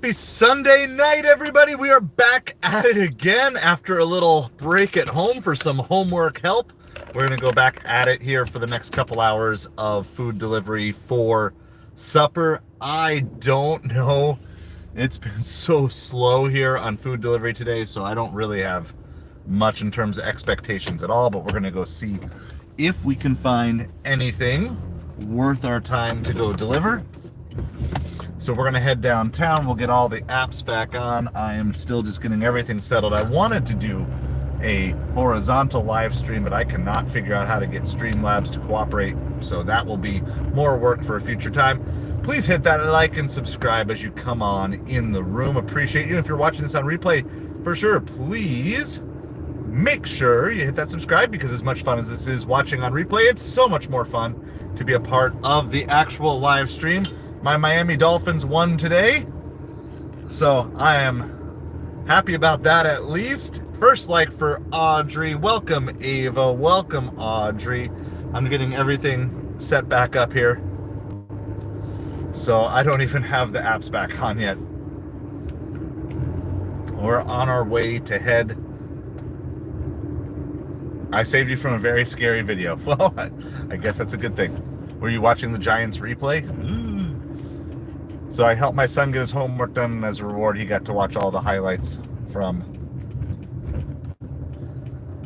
Happy Sunday night, everybody. We are back at it again after a little break at home for some homework help. We're going to go back at it here for the next couple hours of food delivery for supper. I don't know. It's been so slow here on food delivery today, so I don't really have much in terms of expectations at all, but we're going to go see if we can find anything worth our time to go deliver. So we're going to head downtown. We'll get all the apps back on. I am still just getting everything settled. I wanted to do a horizontal live stream, but I cannot figure out how to get Streamlabs to cooperate. So that will be more work for a future time. Please hit that like and subscribe as you come on in the room. Appreciate you. If you're watching this on replay, for sure, please make sure you hit that subscribe, because as much fun as this is watching on replay, it's so much more fun to be a part of the actual live stream. My Miami Dolphins won today, so I am happy about that at least. First like for Audrey. Welcome, Ava. Welcome, Audrey. I'm getting everything set back up here, so I don't even have the apps back on yet. We're on our way to head. I saved you from a very scary video. Well, I guess that's a good thing. Were you watching the Giants replay? So I helped my son get his homework done, and as a reward, he got to watch all the highlights from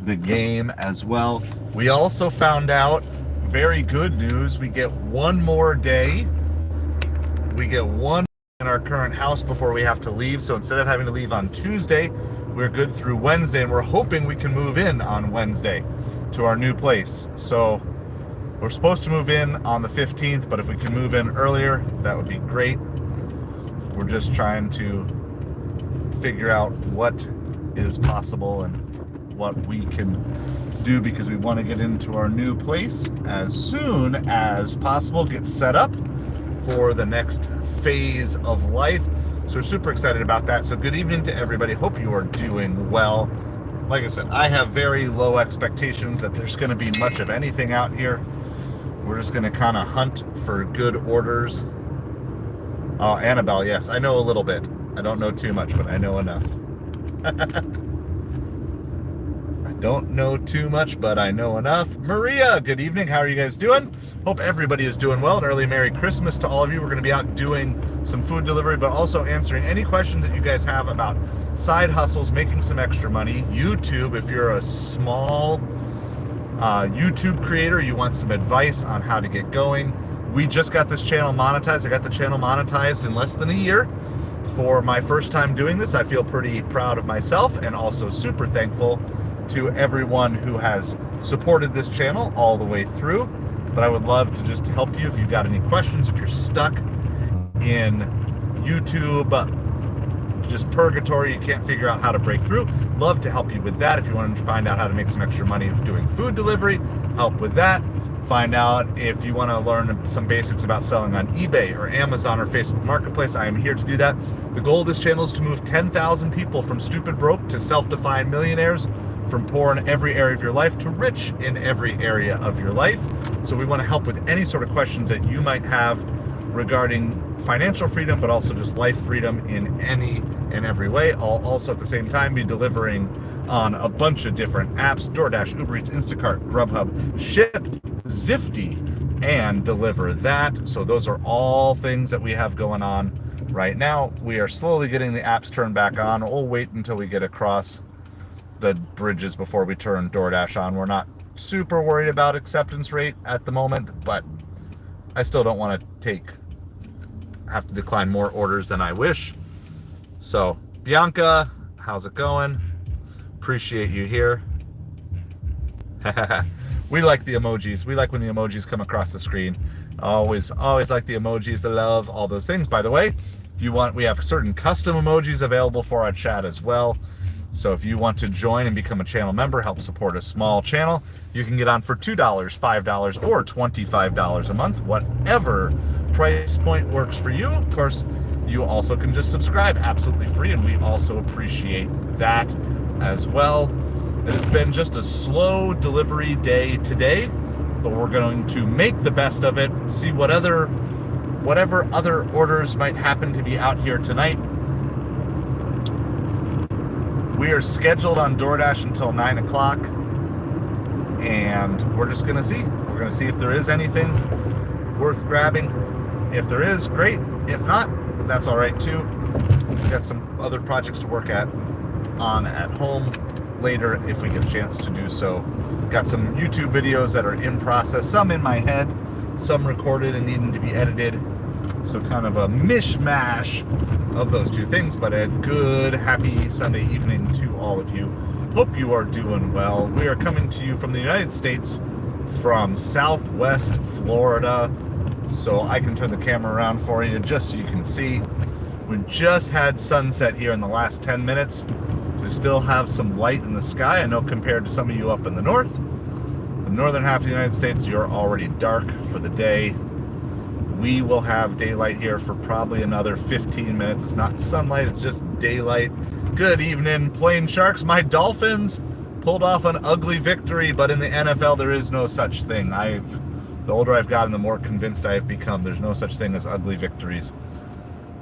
the game as well. We also found out, very good news, we get one more day. We get one in our current house before we have to leave. So instead of having to leave on Tuesday, we're good through Wednesday, and we're hoping we can move in on Wednesday to our new place. So we're supposed to move in on the 15th, but if we can move in earlier, that would be great. We're just trying to figure out what is possible and what we can do, because we want to get into our new place as soon as possible, get set up for the next phase of life. So we're super excited about that. So good evening to everybody. Hope you are doing well. Like I said, I have very low expectations that there's going to be much of anything out here. We're just going to kind of hunt for good orders. Oh, Annabelle, yes, I know a little bit. I don't know too much, but I know enough. I don't know too much, but I know enough. Maria, good evening. How are you guys doing? Hope everybody is doing well. An early Merry Christmas to all of you. We're going to be out doing some food delivery, but also answering any questions that you guys have about side hustles, making some extra money. YouTube, if you're a small YouTube creator, you want some advice on how to get going. We just got this channel monetized. I got the channel monetized in less than a year. For my first time doing this, I feel pretty proud of myself, and also super thankful to everyone who has supported this channel all the way through. But I would love to just help you if you've got any questions, if you're stuck in YouTube, just purgatory, you can't figure out how to break through. Love to help you with that. If you want to find out how to make some extra money doing food delivery, help with that. Find out if you want to learn some basics about selling on eBay or Amazon or Facebook Marketplace. I am here to do that. The goal of this channel is to move 10,000 people from stupid broke to self-defined millionaires, from poor in every area of your life to rich in every area of your life. So we want to help with any sort of questions that you might have regarding financial freedom, but also just life freedom in any and every way. I'll also at the same time be delivering on a bunch of different apps: DoorDash, Uber Eats, Instacart, Grubhub, Ship, Zifty, and Deliver That. So those are all things that we have going on right now. We are slowly getting the apps turned back on. We'll wait until we get across the bridges before we turn DoorDash on. We're not super worried about acceptance rate at the moment, but I still don't want to have to decline more orders than I wish. So Bianca, how's it going? Appreciate you here. We like the emojis. We like when the emojis come across the screen. Always like the emojis, the love, all those things. By the way, if you want, we have certain custom emojis available for our chat as well. So if you want to join and become a channel member, help support a small channel, you can get on for $2, $5, or $25 a month, whatever price point works for you. Of course, you also can just subscribe absolutely free, and we also appreciate that as well. It has been just a slow delivery day today, but we're going to make the best of it, see whatever other orders might happen to be out here tonight. We are scheduled on DoorDash until 9 o'clock, and we're just going to see. We're going to see if there is anything worth grabbing. If there is, great. If not, that's all right too. We've got some other projects to work on at home later if we get a chance to do so. Got some YouTube videos that are in process, some in my head, some recorded and needing to be edited. So kind of a mishmash of those two things, but a good, happy Sunday evening to all of you. Hope you are doing well. We are coming to you from the United States, from Southwest Florida. So I can turn the camera around for you just so you can see. We just had sunset here in the last 10 minutes. We still have some light in the sky. I know compared to some of you up in the north, the northern half of the United States, you're already dark for the day. We will have daylight here for probably another 15 minutes. It's not sunlight, it's just daylight. Good evening, Plain Sharks. My Dolphins pulled off an ugly victory, but in the NFL, there is no such thing. The older I've gotten, the more convinced I have become. There's no such thing as ugly victories.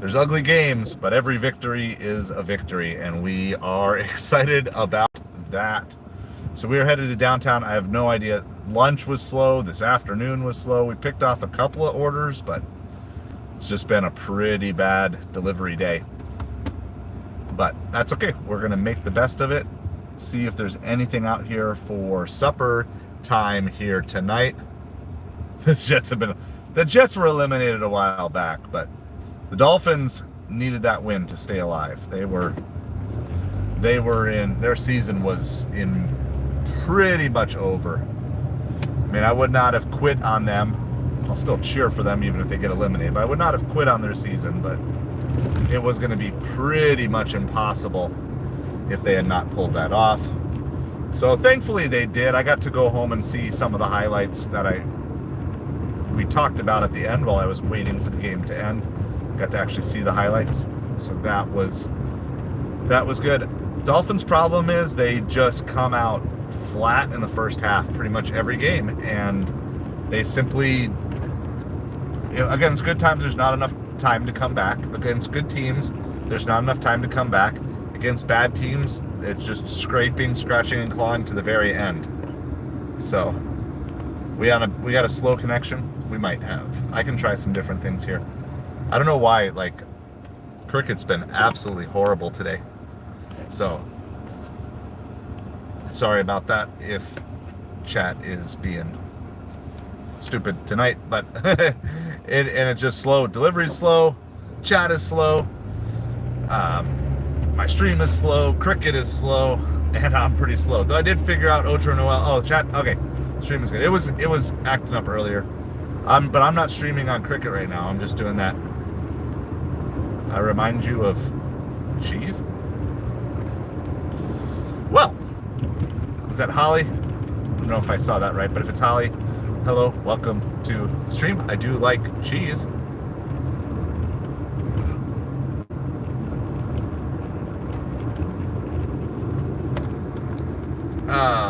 There's ugly games, but every victory is a victory, and we are excited about that. So we are headed to downtown. I have no idea. Lunch was slow. This afternoon was slow. We picked off a couple of orders, but it's just been a pretty bad delivery day. But that's okay. We're going to make the best of it. See if there's anything out here for supper time here tonight. The Jets were eliminated a while back, but the Dolphins needed that win to stay alive. They were in, their season was in pretty much over. I mean, I would not have quit on them. I'll still cheer for them even if they get eliminated, but I would not have quit on their season, but it was going to be pretty much impossible if they had not pulled that off. So thankfully they did. I got to go home and see some of the highlights that we talked about at the end while I was waiting for the game to end. Got to actually see the highlights. So that was good. Dolphins' problem is they just come out flat in the first half pretty much every game, and they simply, against good times there's not enough time to come back. Against good teams there's not enough time to come back. Against bad teams it's just scraping, scratching, and clawing to the very end. So we got a slow connection. We might have. I can try some different things here. I don't know why, like, Cricket's been absolutely horrible today. So, sorry about that if chat is being stupid tonight, but and it's just slow. Delivery's slow, chat is slow, my stream is slow, Cricket is slow, and I'm pretty slow. Though I did figure out Ocho Noel. Oh, chat, okay, stream is good. It was acting up earlier. But I'm not streaming on Cricket right now. I'm just doing that. I remind you of cheese. Well, is that Holly? I don't know if I saw that right, but if it's Holly, hello, welcome to the stream. I do like cheese.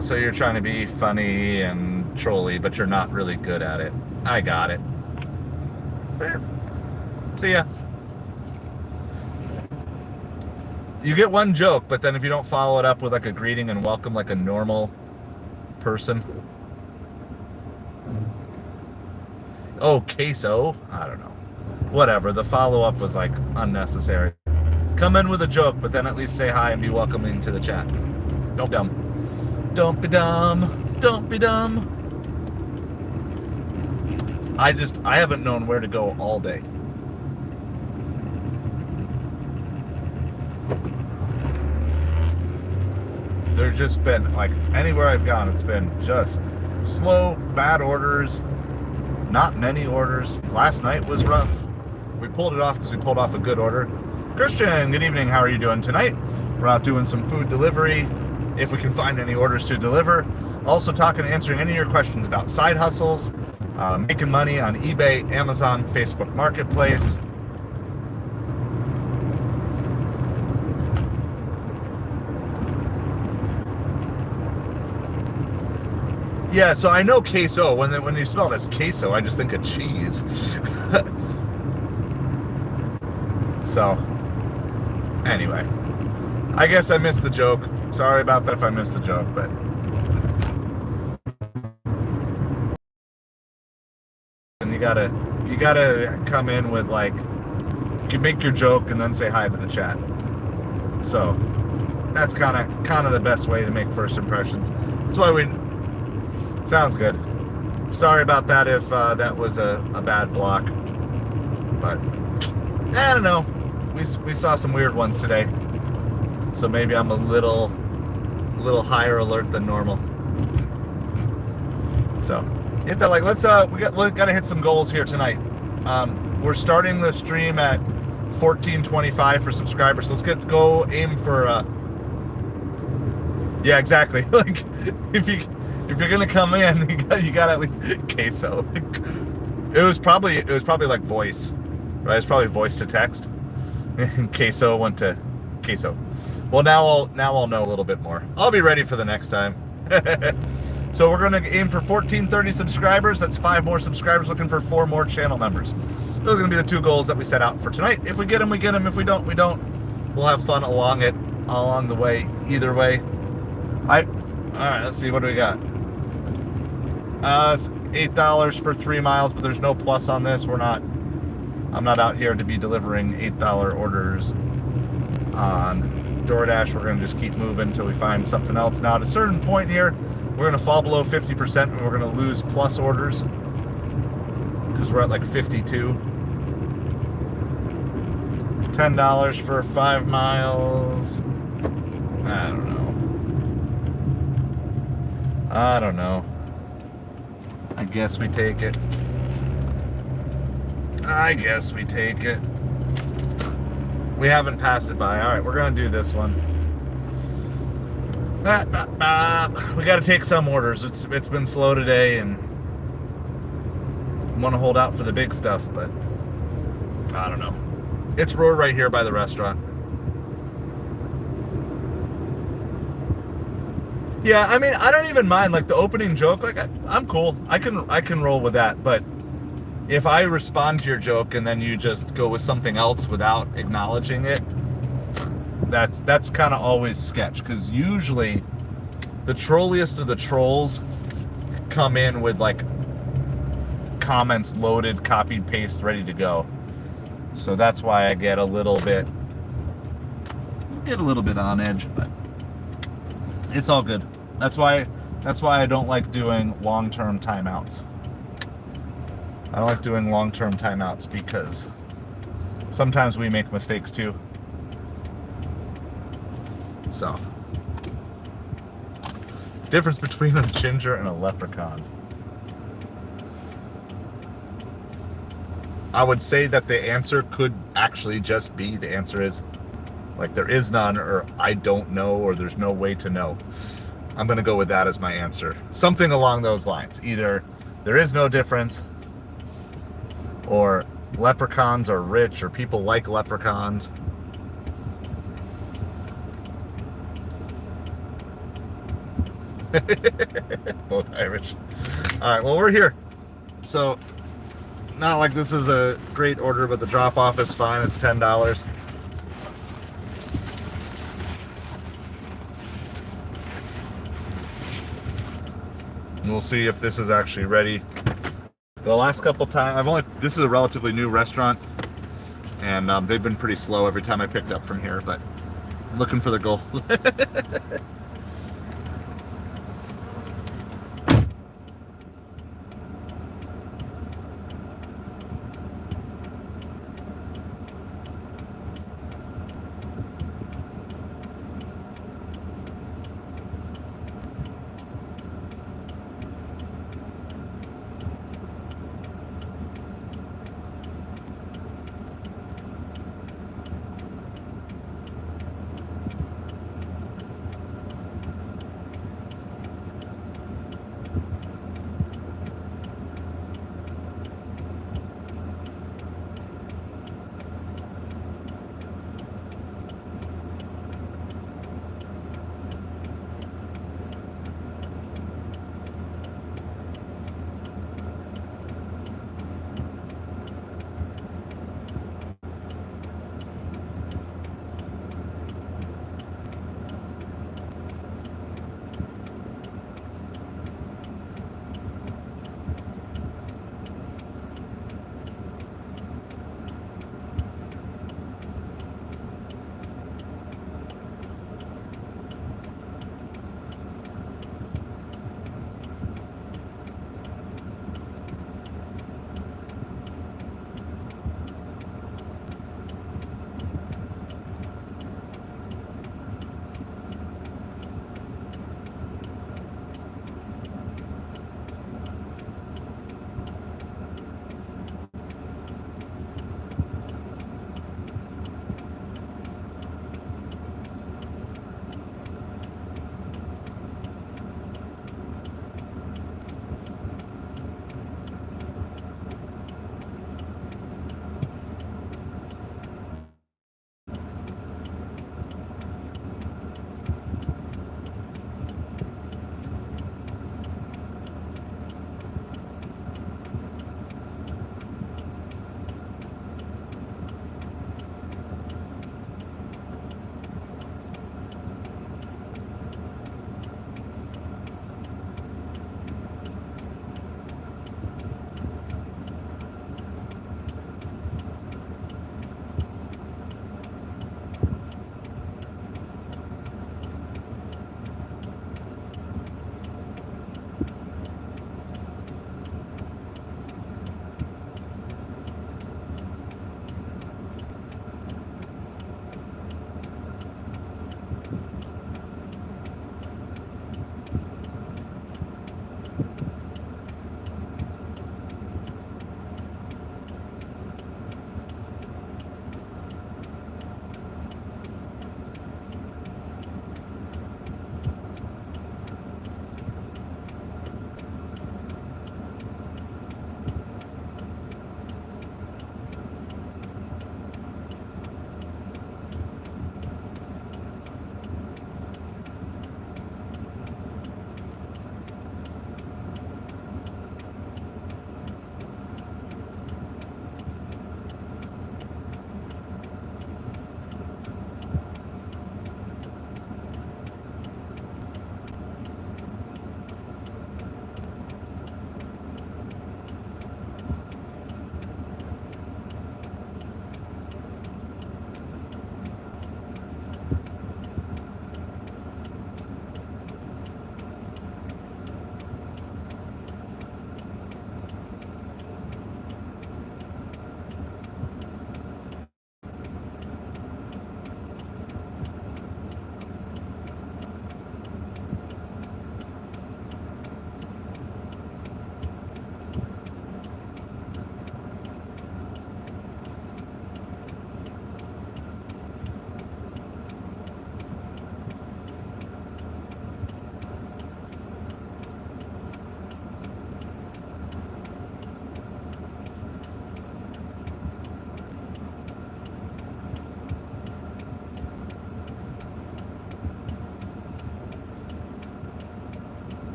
So you're trying to be funny and trolly, but you're not really good at it. I got it. See ya. You get one joke, but then if you don't follow it up with like a greeting and welcome like a normal person. Oh, queso? I don't know. Whatever. The follow-up was like unnecessary. Come in with a joke, but then at least say hi and be welcoming to the chat. Don't be dumb. Don't be dumb. Don't be dumb. I haven't known where to go all day. There's just been, like, anywhere I've gone, it's been just slow, bad orders, not many orders. Last night was rough. We pulled it off because we pulled off a good order. Christian, good evening. How are you doing tonight? We're out doing some food delivery, if we can find any orders to deliver. Also answering any of your questions about side hustles, making money on eBay, Amazon, Facebook Marketplace. Yeah, so I know queso. When you spell it as queso, I just think of cheese. So, anyway, I guess I missed the joke. Sorry about that if I missed the joke, but and you gotta come in with like you make your joke and then say hi to the chat. So that's kind of the best way to make first impressions. That's why we sounds good. Sorry about that if that was a bad block, but I don't know. We saw some weird ones today, so maybe I'm a little higher alert than normal. So hit that like. Let's we gotta hit some goals here tonight. We're starting the stream at 1425 for subscribers. So let's go aim for yeah, exactly. Like if you're gonna come in, you got at least queso. It was probably like voice, right? It's probably voice to text. And queso went to queso. Well, now I'll know a little bit more. I'll be ready for the next time. So we're gonna aim for 1430 subscribers. That's 5 more subscribers. Looking for 4 more channel members. Those are gonna be the 2 goals that we set out for tonight. If we get them, we get them. If we don't, we don't. We'll have fun along the way. Either way. All right. Let's see. What do we got? It's $8 for 3 miles, but there's no plus on this. I'm not out here to be delivering $8 orders on DoorDash. We're gonna just keep moving until we find something else. Now at a certain point here, we're gonna fall below 50% and we're gonna lose plus orders because we're at like 52. $10 for 5 miles. I don't know. I guess we take it. We haven't passed it by. All right, we're gonna do this one. We got to take some orders. It's been slow today, and want to hold out for the big stuff, but I don't know. It's right here by the restaurant. Yeah, I mean, I don't even mind like the opening joke. Like I'm cool. I can roll with that. But if I respond to your joke and then you just go with something else without acknowledging it, that's kind of always sketch. Because usually the trolliest of the trolls come in with like comments loaded, copied, paste, ready to go. So that's why I get a little bit on edge, but it's all good. That's why I don't like doing long-term timeouts. I don't like doing long-term timeouts because sometimes we make mistakes too. So, difference between a ginger and a leprechaun. I would say that the answer could actually just be, the answer is like there is none, or I don't know, or there's no way to know. I'm going to go with that as my answer. Something along those lines. Either there is no difference, or leprechauns are rich, or people like leprechauns. Both Irish. All right, well, we're here. So, not like this is a great order, but the drop-off is fine. It's $10. And we'll see if this is actually ready. The last couple times, this is a relatively new restaurant, and they've been pretty slow every time I picked up from here, but I'm looking for the goal.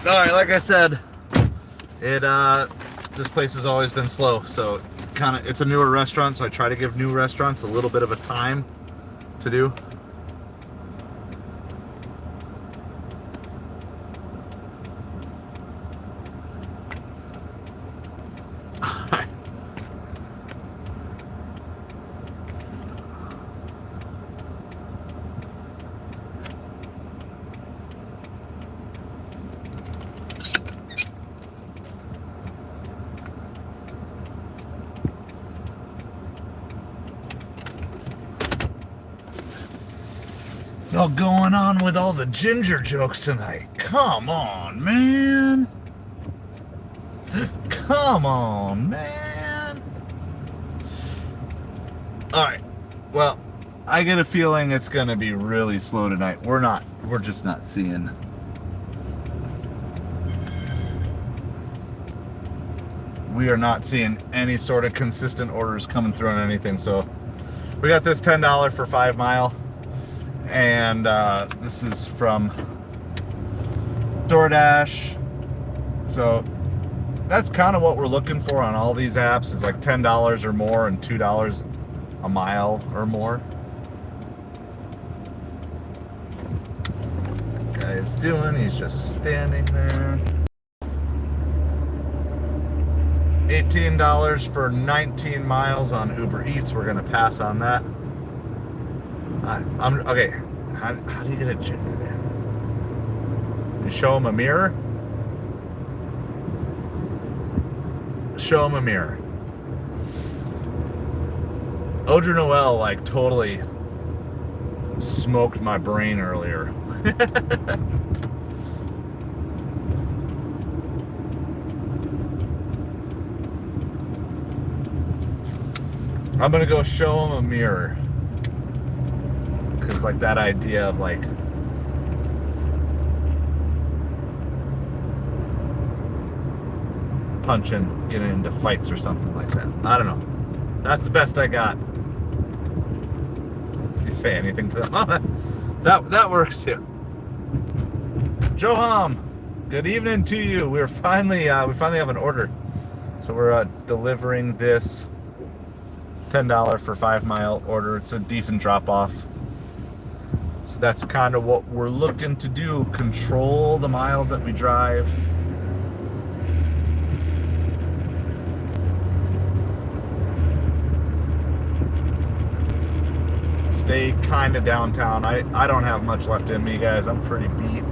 All right, like I said, this place has always been slow, so it's a newer restaurant, so I try to give new restaurants a little bit of a time to do. All going on with all the ginger jokes tonight. Come on, man. Come on, man. All right. Well, I get a feeling it's going to be really slow tonight. We're just not seeing. We are not seeing any sort of consistent orders coming through on anything. So we got this $10 for 5 mile. And this is from DoorDash. So that's kind of what we're looking for on all these apps, is like $10 or more and $2 a mile or more. What the guy is doing, he's just standing there. $18 for 19 miles on Uber Eats. We're gonna pass on that. Okay. How do you get a ginger there? You show him a mirror. Show him a mirror. Audrey Noel like totally smoked my brain earlier. I'm gonna go show him a mirror, because like that idea of like punching, getting into fights or something like that. I don't know. That's the best I got. You say anything to them? that works too. Joham, good evening to you. We finally have an order, so we're delivering this $10 for 5 mile order. It's a decent drop off. So that's kind of what we're looking to do. Control the miles that we drive. Stay kind of downtown. I don't have much left in me, guys. I'm pretty beat.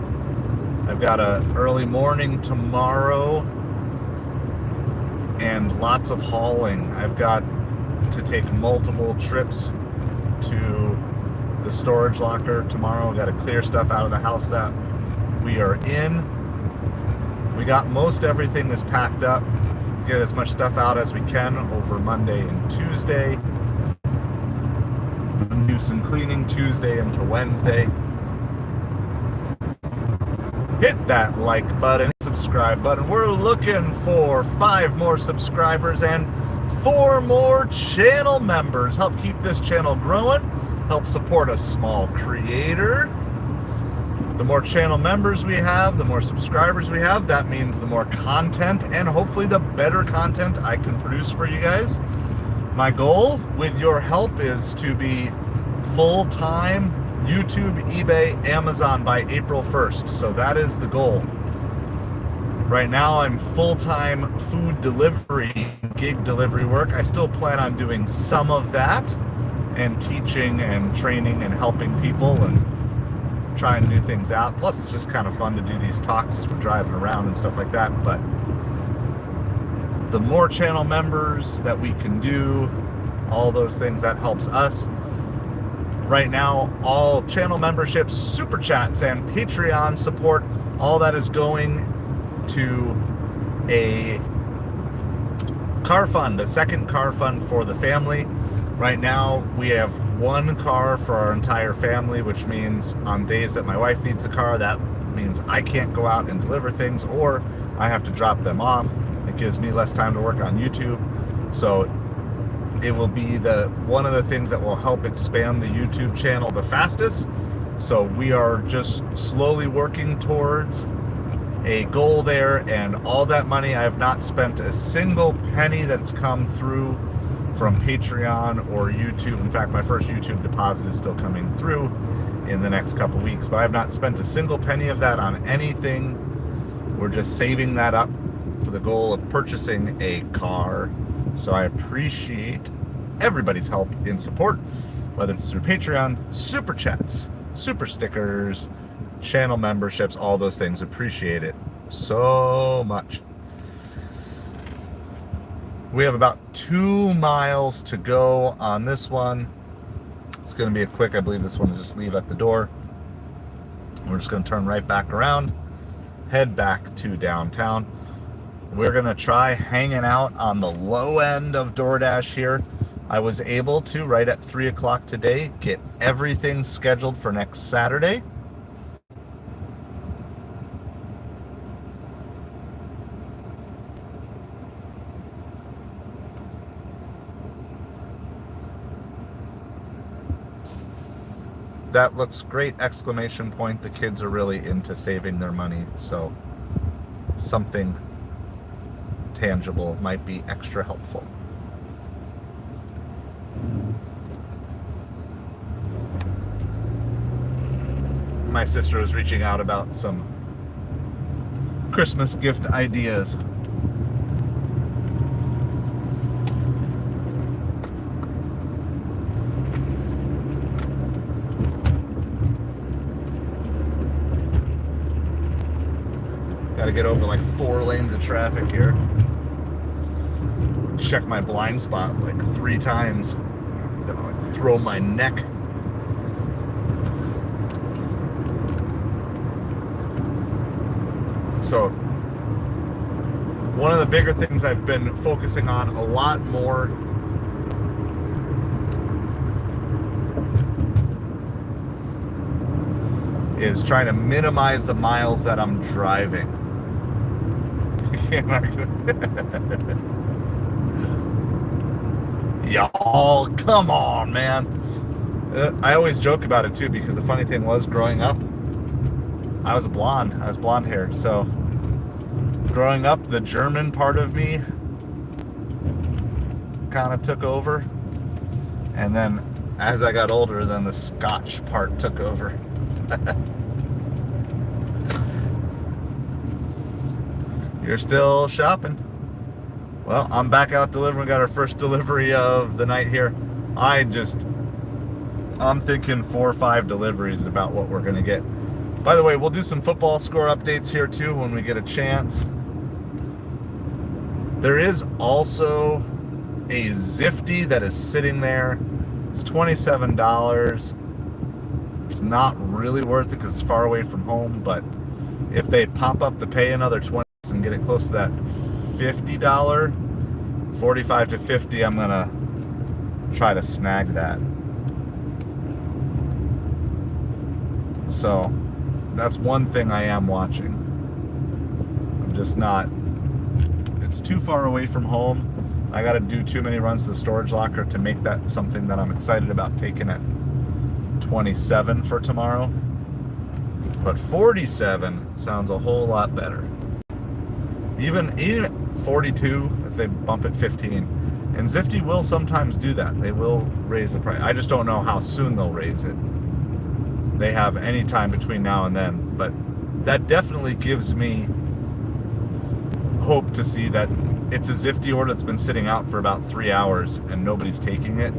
I've got a early morning tomorrow and lots of hauling. I've got to take multiple trips to the storage locker tomorrow. We've got to clear stuff out of the house that we are in. We got most everything is packed up. Get as much stuff out as we can over Monday and Tuesday. Do some cleaning Tuesday into Wednesday. Hit that like button, subscribe button. We're looking for 5 more subscribers and 4 more channel members. Help keep this channel growing. Help support a small creator. The more channel members we have, the more subscribers we have. That means the more content and hopefully the better content I can produce for you guys. My goal with your help is to be full-time YouTube, eBay, Amazon by April 1st. So that is the goal. Right now I'm full-time food delivery, gig delivery work. I still plan on doing some of that and teaching and training and helping people and trying new things out. Plus it's just kind of fun to do these talks as we're driving around and stuff like that. But the more channel members that we can do, all those things, that helps us. Right now, all channel memberships, super chats, and Patreon support, all that is going to a car fund, a second car fund for the family. Right now, we have 1 car for our entire family, which means on days that my wife needs the car, that means I can't go out and deliver things, or I have to drop them off. It gives me less time to work on YouTube. So it will be one of the things that will help expand the YouTube channel the fastest. So we are just slowly working towards a goal there, and all that money, I have not spent a single penny that's come through from Patreon or YouTube. In fact, my first YouTube deposit is still coming through in the next couple weeks, but I have not spent a single penny of that on anything. We're just saving that up for the goal of purchasing a car. So I appreciate everybody's help in support, whether it's through Patreon, super chats, super stickers, channel memberships, all those things. Appreciate it so much. We have about 2 miles to go on this one. It's going to be a quick, I believe this one is just leave at the door. We're just going to turn right back around, head back to downtown. We're going to try hanging out on the low end of DoorDash here. I was able to, right at 3 o'clock today, get everything scheduled for next Saturday. That looks great! Exclamation point. The kids are really into saving their money, so something tangible might be extra helpful. My sister was reaching out about some Christmas gift ideas. Got to get over like 4 lanes of traffic here. Check my blind spot like 3 times. Gonna like throw my neck. So one of the bigger things I've been focusing on a lot more is trying to minimize the miles that I'm driving. Y'all, come on, man. I always joke about it too, because the funny thing was, growing up, I was blonde. I was blonde haired. So growing up, the German part of me kind of took over. And then as I got older, then the Scotch part took over. You're still shopping? Well, I'm back out delivering. Got our first delivery of the night here. I'm thinking 4 or 5 deliveries is about what we're going to get. By the way, we'll do some football score updates here too when we get a chance. There is also a Zifty that is sitting there. It's $27. It's not really worth it because it's far away from home, but if they pop up the pay another 20 and get it close to that $50, 45 to 50, I'm gonna try to snag that. So that's one thing I am watching. I'm just not, it's too far away from home. I got to do too many runs to the storage locker to make that something that I'm excited about taking at 27 for tomorrow. But 47 sounds a whole lot better. Even 42 if they bump it 15. And Zifty will sometimes do that. They will raise the price. I just don't know how soon they'll raise it. They have any time between now and then, but that definitely gives me hope to see that it's a Zifty order that's been sitting out for about 3 hours and nobody's taking it.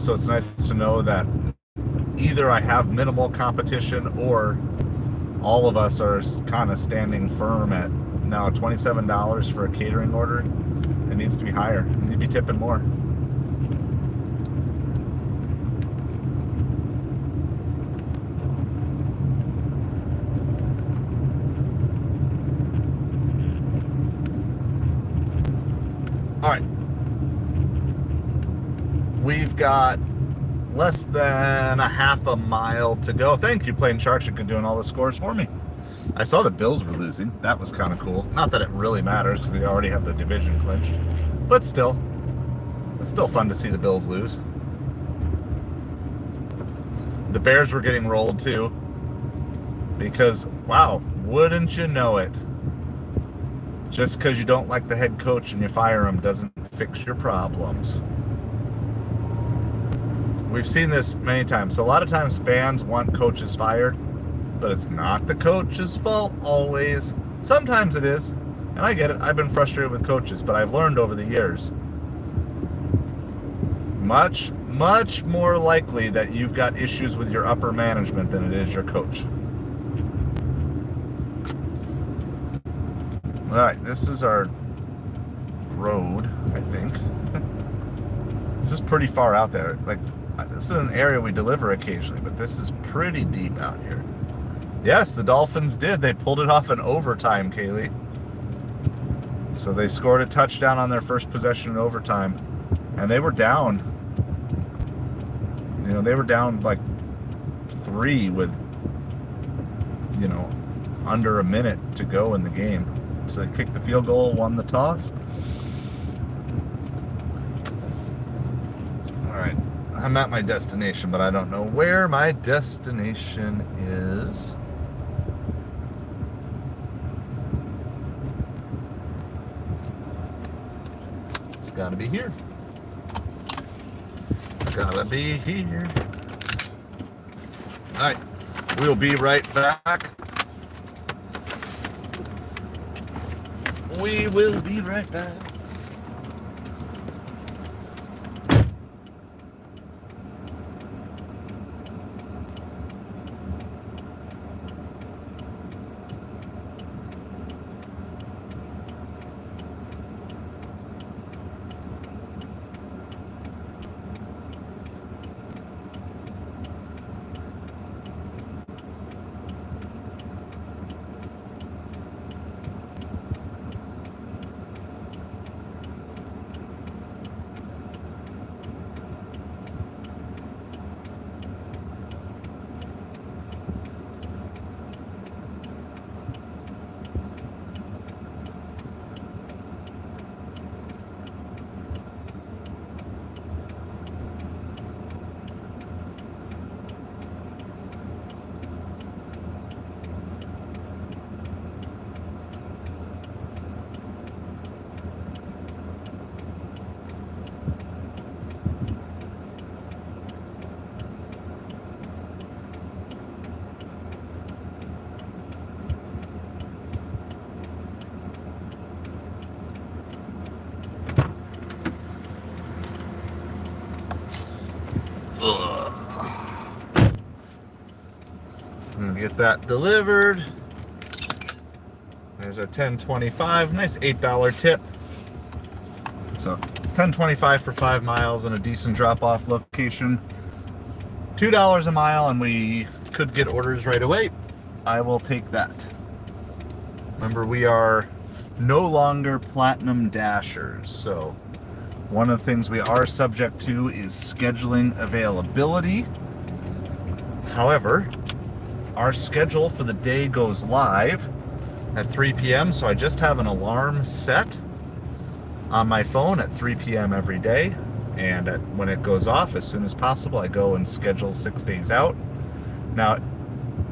So it's nice to know that either I have minimal competition or all of us are kind of standing firm at now $27 for a catering order. It needs to be higher. We need to be tipping more. All right, we've got less than a half a mile to go. Thank you, Plain Sharks, for doing all the scores for me. I saw the Bills were losing. That was kind of cool. Not that it really matters because they already have the division clinched, but still, it's still fun to see the Bills lose. The Bears were getting rolled too because, wow, wouldn't you know it? Just because you don't like the head coach and you fire him doesn't fix your problems. We've seen this many times. So a lot of times fans want coaches fired, but it's not the coach's fault always. Sometimes it is, and I get it. I've been frustrated with coaches, but I've learned over the years, much, much more likely that you've got issues with your upper management than it is your coach. All right, this is our road, I think. This is pretty far out there. Like, this is an area we deliver occasionally, but this is pretty deep out here. Yes, the Dolphins did. They pulled it off in overtime, Kaylee. So they scored a touchdown on their first possession in overtime, and they were down. You know, they were down like 3 with, you know, under a minute to go in the game. So they kicked the field goal, won the toss. All right, I'm at my destination, but I don't know where my destination is. It's gotta be here. It's gotta be here. All right, we'll be right back. We will be right back. gonna get that delivered. There's our $10.25, nice $8 tip. So $10.25 for 5 miles and a decent drop-off location. $2 a mile, and we could get orders right away. I will take that. Remember, we are no longer Platinum Dashers, so one of the things we are subject to is scheduling availability. However, our schedule for the day goes live at 3 p.m., so I just have an alarm set on my phone at 3 p.m. every day, and when it goes off, as soon as possible, I go and schedule 6 days out. Now,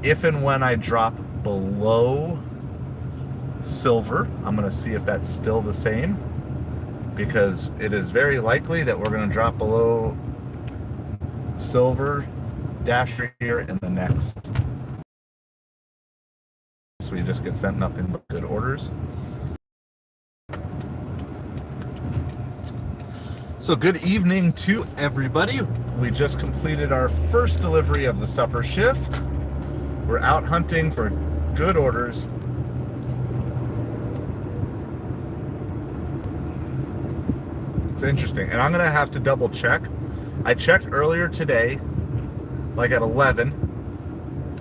if and when I drop below silver, I'm going to see if that's still the same, because it is very likely that we're going to drop below silver dasher here in the next. So we just get sent nothing but good orders. So good evening to everybody. We just completed our first delivery of the supper shift. We're out hunting for good orders. It's interesting, and I'm gonna have to double check. I checked earlier today, like at 11,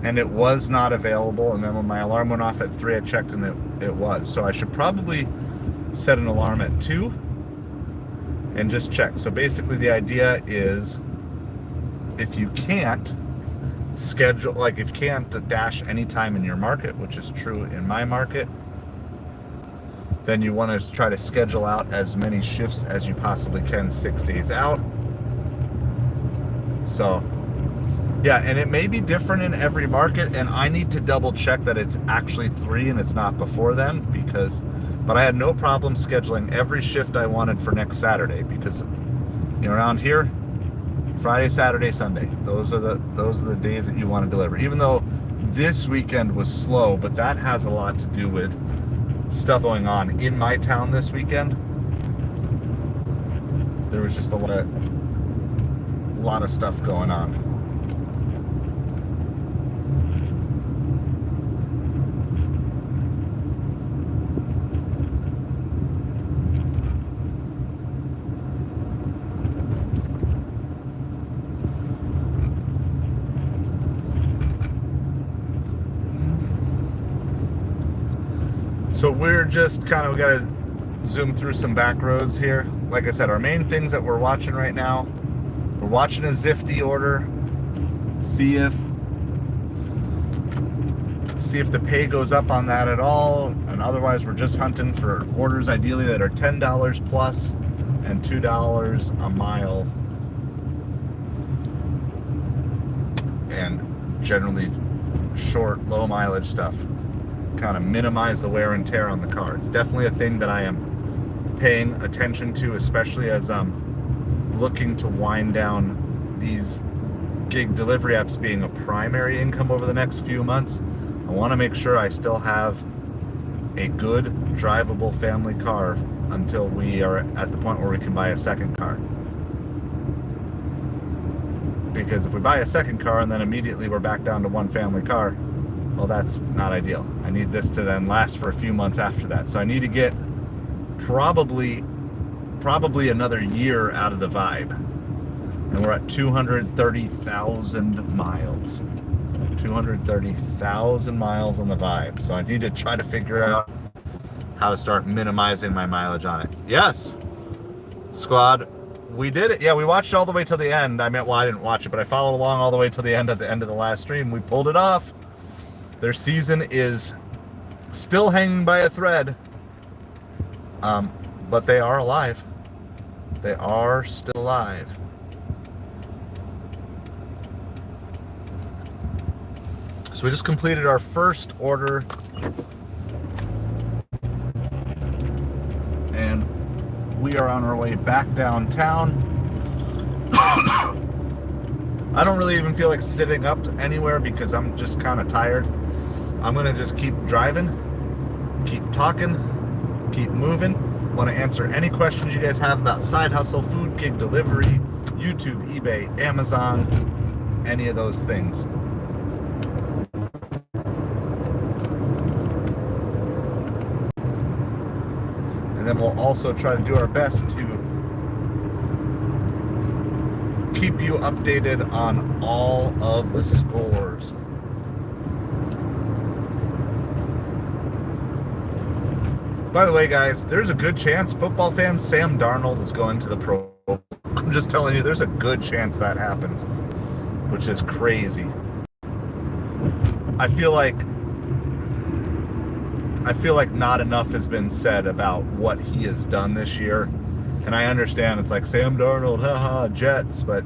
and it was not available, and then when my alarm went off at 3, I checked and it was. So I should probably set an alarm at 2 and just check. So basically the idea is, if you can't schedule, like if you can't dash anytime in your market, which is true in my market, then you want to try to schedule out as many shifts as you possibly can 6 days out. So yeah, and it may be different in every market, and I need to double check that it's actually 3 and it's not before then, but I had no problem scheduling every shift I wanted for next Saturday, because around here, Friday, Saturday, Sunday, those are the days that you want to deliver. Even though this weekend was slow, but that has a lot to do with stuff going on in my town this weekend. There was just a lot of stuff going on. So we're just we got to zoom through some back roads here. Like I said, our main things that we're watching right now, we're watching a Zifty order, see if the pay goes up on that at all, and otherwise we're just hunting for orders ideally that are $10 plus and $2 a mile, and generally short, low mileage stuff. Kind of minimize the wear and tear on the car. It's definitely a thing that I am paying attention to, especially as I'm looking to wind down these gig delivery apps being a primary income over the next few months. I want to make sure I still have a good drivable family car until we are at the point where we can buy a second car. Because if we buy a second car and then immediately we're back down to one family car, well, that's not ideal. I need this to then last for a few months after that. So I need to get probably another year out of the Vibe. And we're at 230,000 miles. 230,000 miles on the Vibe. So I need to try to figure out how to start minimizing my mileage on it. Yes, squad, we did it. Yeah, we watched all the way till the end. I didn't watch it, but I followed along all the way till the end of the last stream. We pulled it off. Their season is still hanging by a thread, but they are alive. They are still alive. So we just completed our first order, and we are on our way back downtown. I don't really even feel like sitting up anywhere because I'm just kind of tired. I'm going to just keep driving, keep talking, keep moving. Want to answer any questions you guys have about side hustle, food gig delivery, YouTube, eBay, Amazon, any of those things. And then we'll also try to do our best to keep you updated on all of the scores. By the way, guys, there's a good chance, football fans, Sam Darnold is going to the Pro Bowl. I'm just telling you, there's a good chance that happens, which is crazy. I feel like not enough has been said about what he has done this year. And I understand it's like Sam Darnold, haha, Jets, but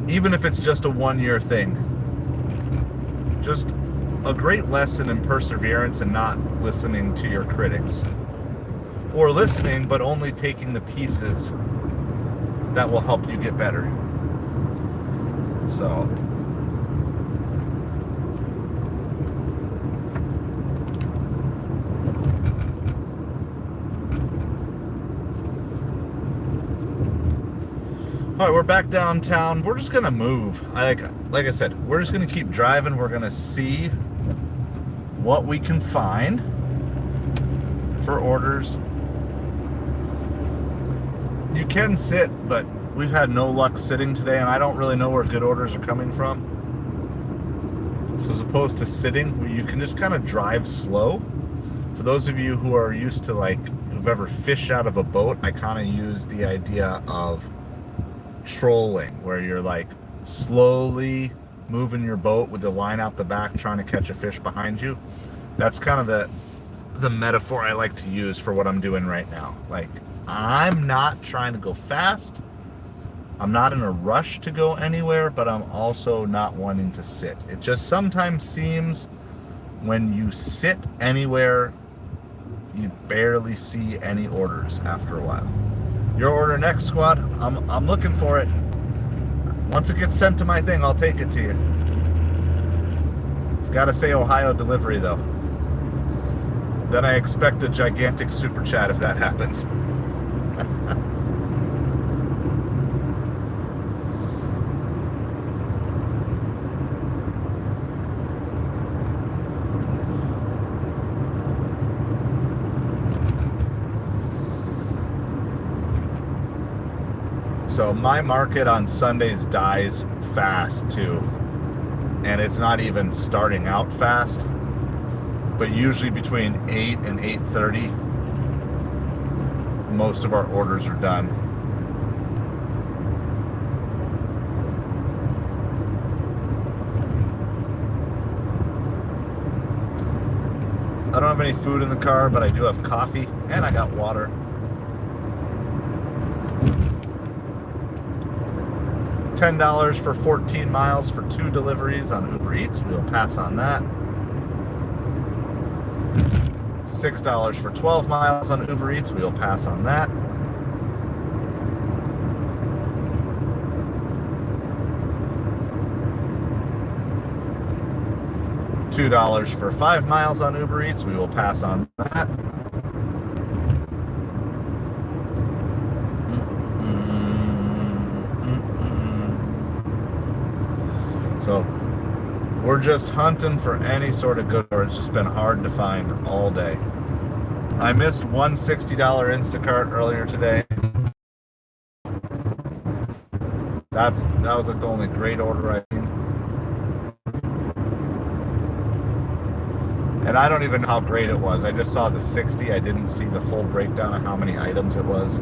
even if it's just a one-year thing, just a great lesson in perseverance and not listening to your critics. Or listening, but only taking the pieces that will help you get better. So, all right, we're back downtown. We're just gonna move. Like I said, we're just gonna keep driving. We're gonna see what we can find for orders. You can sit, but we've had no luck sitting today, and I don't really know where good orders are coming from. So as opposed to sitting, you can just kind of drive slow. For those of you who are used to, like, who've ever fished out of a boat, I kind of use the idea of trolling, where you're like slowly moving your boat with the line out the back trying to catch a fish behind you. That's kind of the metaphor I like to use for what I'm doing right now. Like, I'm not trying to go fast, I'm not in a rush to go anywhere, but I'm also not wanting to sit. It just sometimes seems when you sit anywhere, you barely see any orders after a while. Your order next, squad. I'm looking for it. Once it gets sent to my thing, I'll take it to you. It's got to say Ohio delivery, though. Then I expect a gigantic super chat if that happens. So my market on Sundays dies fast too. And it's not even starting out fast, but usually between 8 and 8:30, most of our orders are done. I don't have any food in the car, but I do have coffee and I got water. $10 for 14 miles for 2 deliveries on Uber Eats. We'll pass on that. $6 for 12 miles on Uber Eats. We'll pass on that. $2 for 5 miles on Uber Eats. We will pass on that. So we're just hunting for any sort of good order. It's just been hard to find all day. I missed one $60 Instacart earlier today. That was like the only great order I've seen. And I don't even know how great it was. I just saw the 60. I didn't see the full breakdown of how many items it was.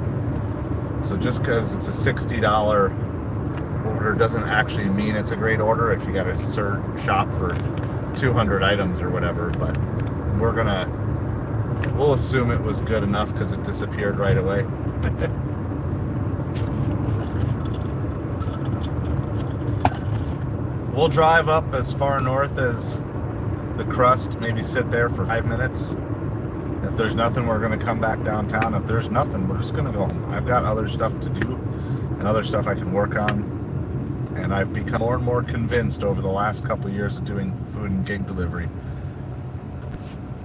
So just because it's a $60 order doesn't actually mean it's a great order if you got to shop for 200 items or whatever. But we'll assume it was good enough because it disappeared right away. We'll drive up as far north as the crust, maybe sit there for 5 minutes. If there's nothing, we're going to come back downtown. If there's nothing, we're just going to go home. I've got other stuff to do and other stuff I can work on. And I've become more and more convinced over the last couple of years of doing food and gig delivery.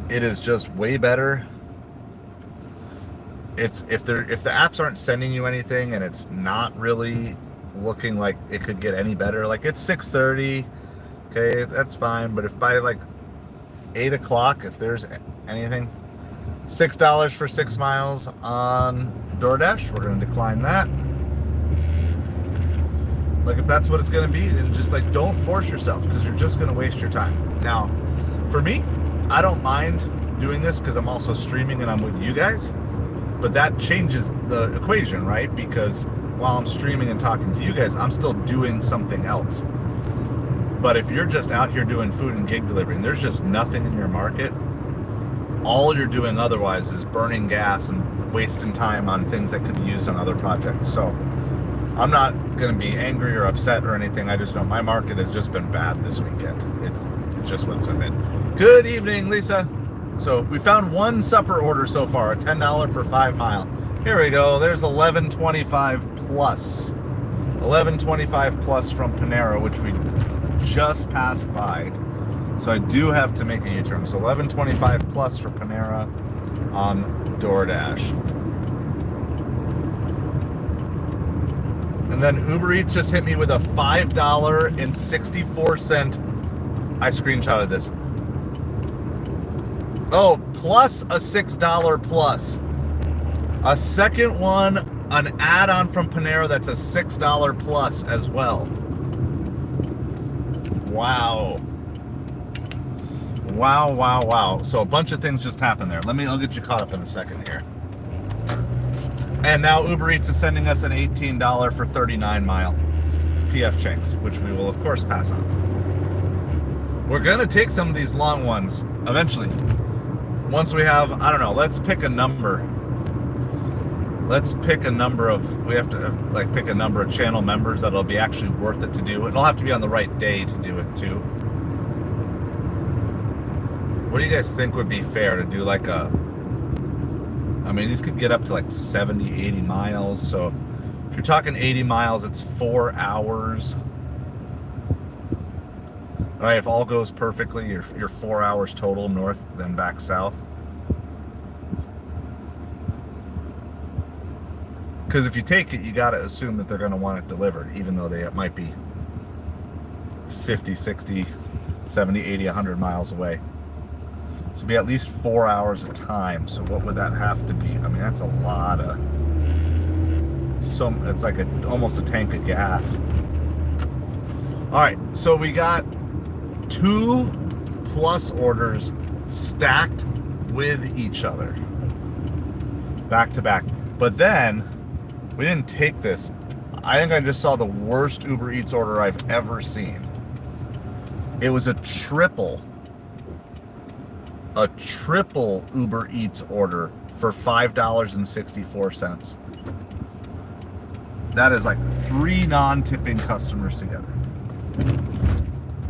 It is just way better. If the apps aren't sending you anything and it's not really looking like it could get any better, like it's 6:30, Okay, that's fine. But if by like 8 o'clock, if there's anything, $6 for 6 miles on DoorDash, we're going to decline that. Like, if that's what it's going to be, then just like don't force yourself, because you're just going to waste your time. Now, for me, I don't mind doing this because I'm also streaming and I'm with you guys, but that changes the equation, right? Because while I'm streaming and talking to you guys, I'm still doing something else. But if you're just out here doing food and gig delivery and there's just nothing in your market, all you're doing otherwise is burning gas and wasting time on things that could be used on other projects. So I'm not going to be angry or upset or anything. I just know my market has just been bad this weekend. It's just what it's been. Good evening, Lisa. So we found one supper order so far, a $10 for 5 mile. Here we go. There's $11.25 plus. $11.25 plus from Panera, which we just passed by. So I do have to make a U-turn. So $11.25 plus for Panera on DoorDash. And then Uber Eats just hit me with a $5.64. I screenshotted this. Oh, plus a $6 plus. A second one, an add-on from Panera that's a $6 plus as well. Wow. Wow, wow, wow. So a bunch of things just happened there. I'll get you caught up in a second here. And now Uber Eats is sending us an $18 for 39 mile PF Chang's, which we will of course pass on. We're gonna take some of these long ones eventually. Once we have, I don't know, let's pick a number. Let's pick a number of, we have to like pick a number of channel members that'll be actually worth it to do. It'll have to be on the right day to do it too. What do you guys think would be fair to do like a, I mean, these could get up to like 70, 80 miles. So if you're talking 80 miles, it's 4 hours. All right, if all goes perfectly, you're 4 hours total north, then back south. Because if you take it, you got to assume that they're going to want it delivered, even though it might be 50, 60, 70, 80, 100 miles away. So it'd be at least 4 hours of time. So what would that have to be? I mean, that's a lot of, it's like almost a tank of gas. All right, so we got 2 plus orders stacked with each other, back to back. But then we didn't take this. I think I just saw the worst Uber Eats order I've ever seen. It was a triple Uber Eats order for $5.64. That is like 3 non-tipping customers together.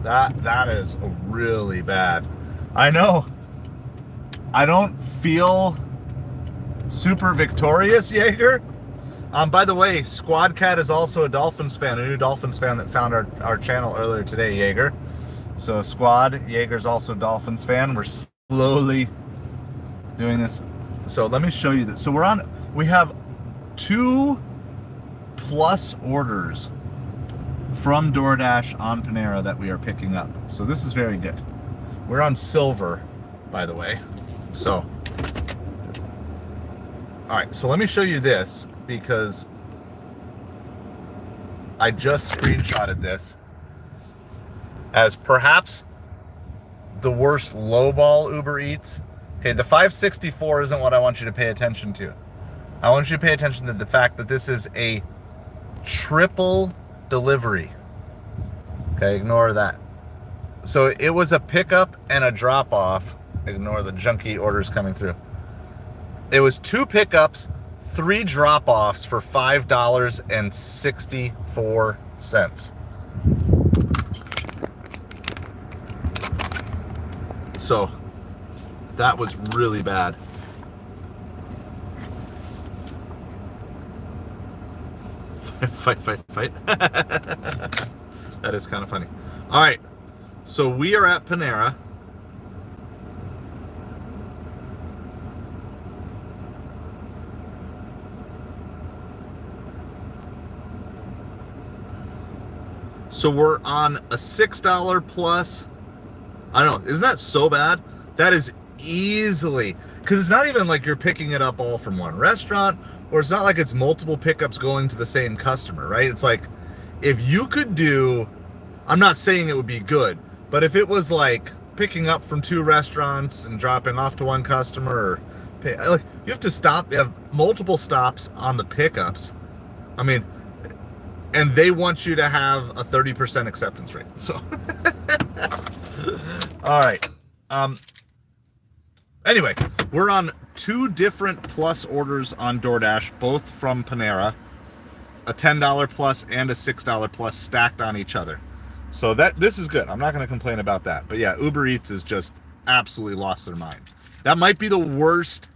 That is really bad. I know. I don't feel super victorious, Jaeger. By the way, Squad Cat is also a Dolphins fan, a new Dolphins fan that found our channel earlier today, Jaeger. So Squad, Jaeger's also a Dolphins fan. We're slowly doing this. So let me show you this. So we have 2 plus orders from DoorDash on Panera that we are picking up. So this is very good. We're on silver, by the way. So, all right, so let me show you this because I just screenshotted this as perhaps the worst lowball Uber Eats. Okay, the 564 isn't what I want you to pay attention to. I want you to pay attention to the fact that this is a triple delivery. Okay, ignore that. So it was a pickup and a drop off. Ignore the junky orders coming through. It was 2 pickups, 3 drop offs for $5.64. So that was really bad. Fight. That is kind of funny. All right, so we are at Panera. So we're on a $6 plus. I don't know. Isn't that so bad? That is easily, because it's not even like you're picking it up all from one restaurant, or it's not like it's multiple pickups going to the same customer, right? It's like, if you could do, I'm not saying it would be good, but if it was like picking up from 2 restaurants and dropping off to one customer, or like, you have to stop, you have multiple stops on the pickups. I mean, and they want you to have a 30% acceptance rate. So, all right. Anyway, we're on 2 different plus orders on DoorDash, both from Panera, a $10 plus and a $6 plus stacked on each other. So this is good. I'm not going to complain about that. But yeah, Uber Eats has just absolutely lost their mind. That might be the worst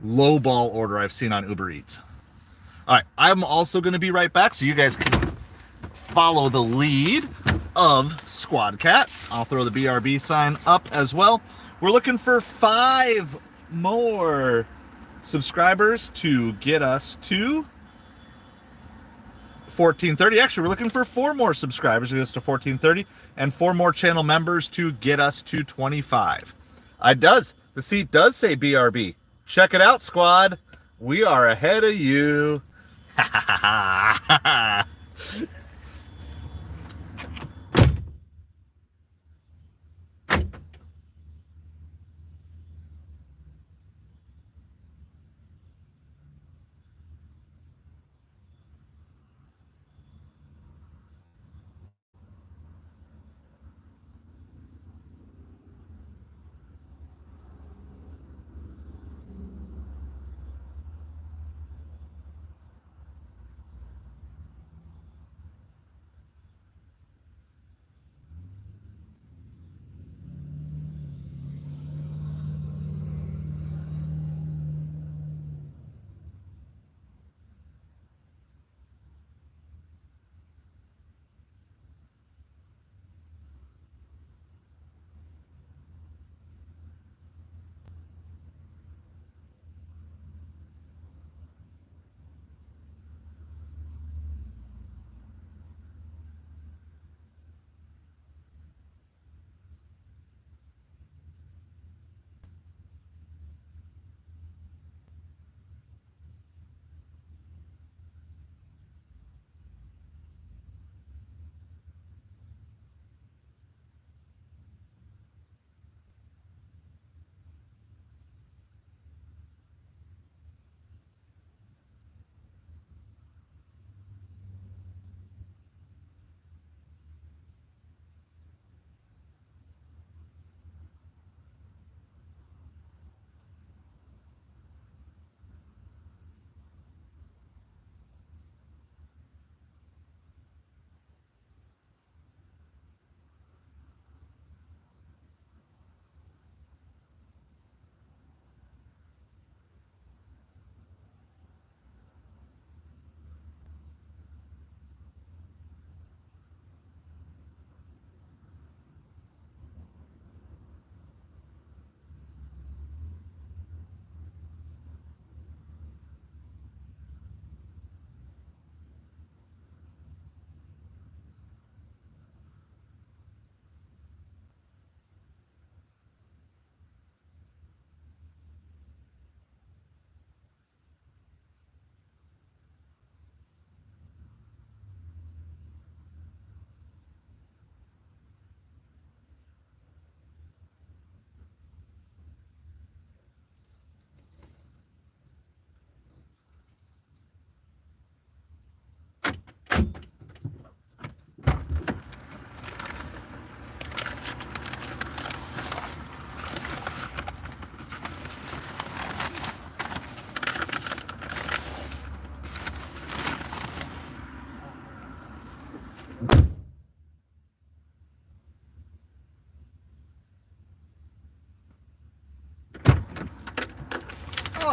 lowball order I've seen on Uber Eats. All right, I'm also going to be right back, so you guys can follow the lead of Squad Cat. I'll throw the BRB sign up as well. We're looking for 5 more subscribers to get us to 1430. Actually, we're looking for 4 more subscribers to get us to 1430, and 4 more channel members to get us to 25. The seat does say BRB. Check it out, squad. We are ahead of you.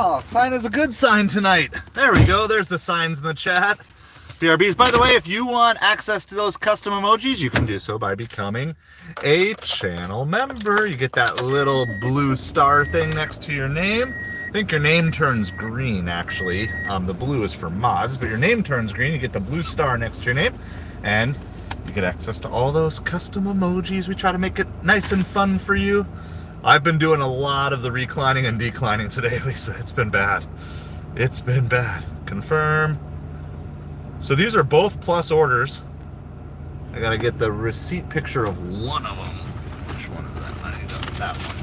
Oh, sign is a good sign tonight. There we go. There's the signs in the chat. BRBs. By the way, if you want access to those custom emojis, you can do so by becoming a channel member. You get that little blue star thing next to your name. I think your name turns green, actually. The blue is for mods, but your name turns green. You get the blue star next to your name, and You get access to all those custom emojis. We try to make it nice and fun for you. I've been doing a lot of the reclining and declining today, Lisa. It's been bad. It's been bad. Confirm. So these are both plus orders. I gotta get the receipt picture of one of them. Which one is that? I need that one.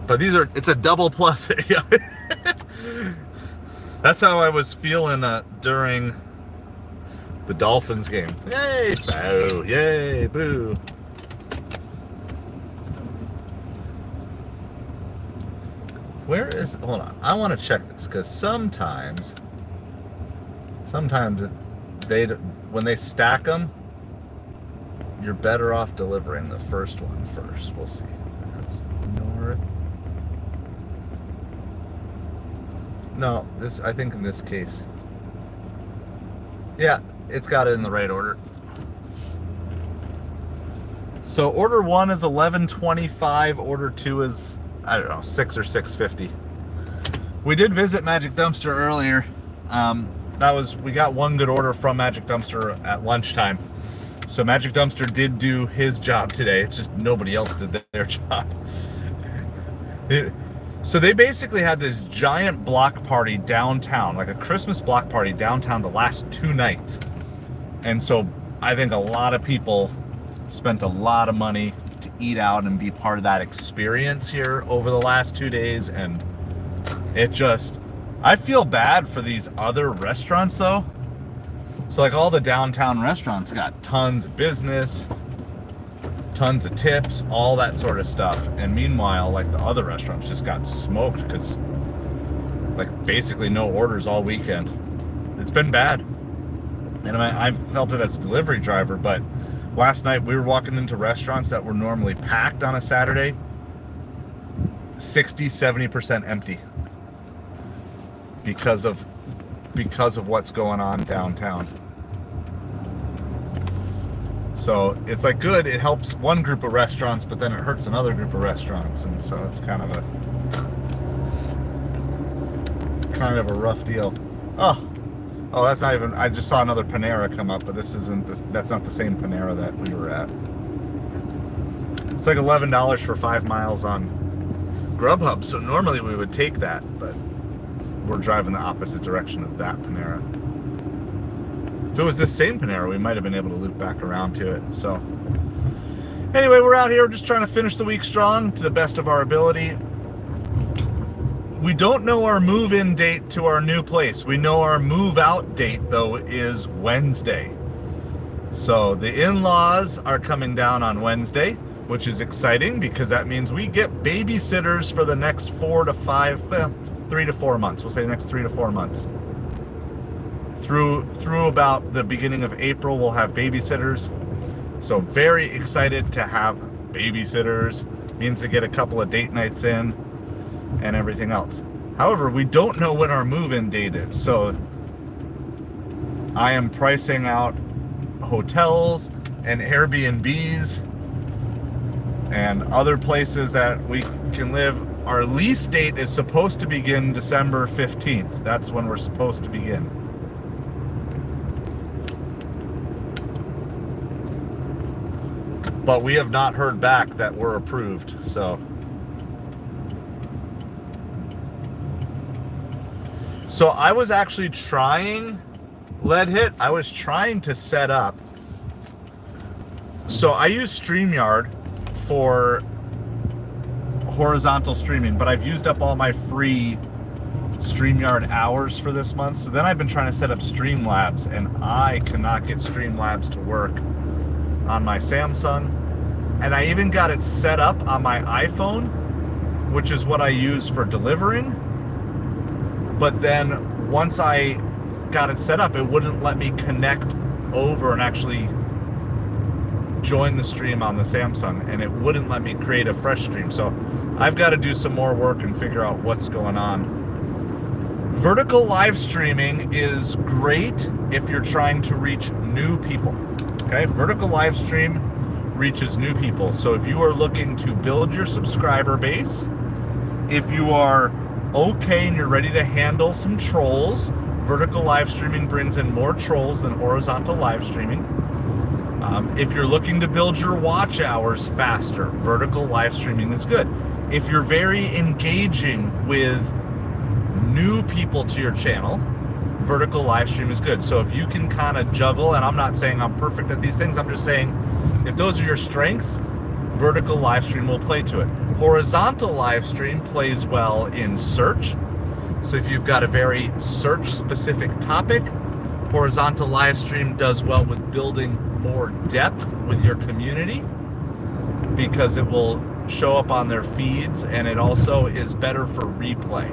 But these are, it's a double plus. That's how I was feeling during the Dolphins game. Yay, boo, yay, boo. Where is, hold on, I want to check this, because sometimes they, when they stack them, you're better off delivering the first one first. We'll see. Let's ignore it. No, this, I think in this case, yeah, it's got it in the right order. So order 1 is $11.25, order 2 is, I don't know, $6 or $6.50. We did visit Magic Dumpster earlier. We got one good order from Magic Dumpster at lunchtime. So Magic Dumpster did do his job today. It's just nobody else did their job. So they basically had this giant block party downtown, like a Christmas block party downtown the last 2 nights. And so I think a lot of people spent a lot of money to eat out and be part of that experience here over the last 2 days. And it just, I feel bad for these other restaurants though. So like all the downtown restaurants got tons of business, tons of tips, all that sort of stuff. And meanwhile, like the other restaurants just got smoked because like basically no orders all weekend. It's been bad. And I felt it as a delivery driver, but last night we were walking into restaurants that were normally packed on a Saturday, 60-70% empty because of what's going on downtown. So it's like good, it helps one group of restaurants, but then it hurts another group of restaurants, and so it's kind of a rough deal. Oh, that's not even, I just saw another Panera come up, but that's not the same Panera that we were at. It's like $11 for 5 miles on Grubhub, so normally we would take that, but we're driving the opposite direction of that Panera. If it was this same Panera, we might have been able to loop back around to it. So anyway, we're out here just trying to finish the week strong to the best of our ability. We don't know our move-in date to our new place. We know our move-out date, though, is Wednesday. So the in-laws are coming down on Wednesday, which is exciting because that means we get babysitters for the next 3 to 4 months. We'll say the next 3 to 4 months. Through about the beginning of April, we'll have babysitters. So very excited to have babysitters. Means to get a couple of date nights in and everything else. However, we don't know when our move-in date is. So I am pricing out hotels and Airbnbs and other places that we can live. Our lease date is supposed to begin December 15th. That's when we're supposed to begin. But we have not heard back that we're approved, so. So I was actually trying, I was trying to set up. So I use StreamYard for horizontal streaming, but I've used up all my free StreamYard hours for this month. So then I've been trying to set up Streamlabs, and I cannot get Streamlabs to work on my Samsung. And I even got it set up on my iPhone, which is what I use for delivering. But then once I got it set up, it wouldn't let me connect over and actually join the stream on the Samsung, and it wouldn't let me create a fresh stream. So I've got to do some more work and figure out what's going on. Vertical live streaming is great if you're trying to reach new people. Okay, vertical live stream reaches new people. So if you are looking to build your subscriber base If you are okay and you're ready to handle some trolls, vertical live streaming brings in more trolls than horizontal live streaming. If you're looking to build your watch hours faster, vertical live streaming is good. If you're very engaging with new people to your channel, vertical live stream is good. So if you can kind of juggle, and I'm not saying I'm perfect at these things, I'm just saying if those are your strengths, vertical live stream will play to it. Horizontal live stream plays well in search. So if you've got a very search specific topic, horizontal live stream does well with building more depth with your community because it will show up on their feeds, and it also is better for replay.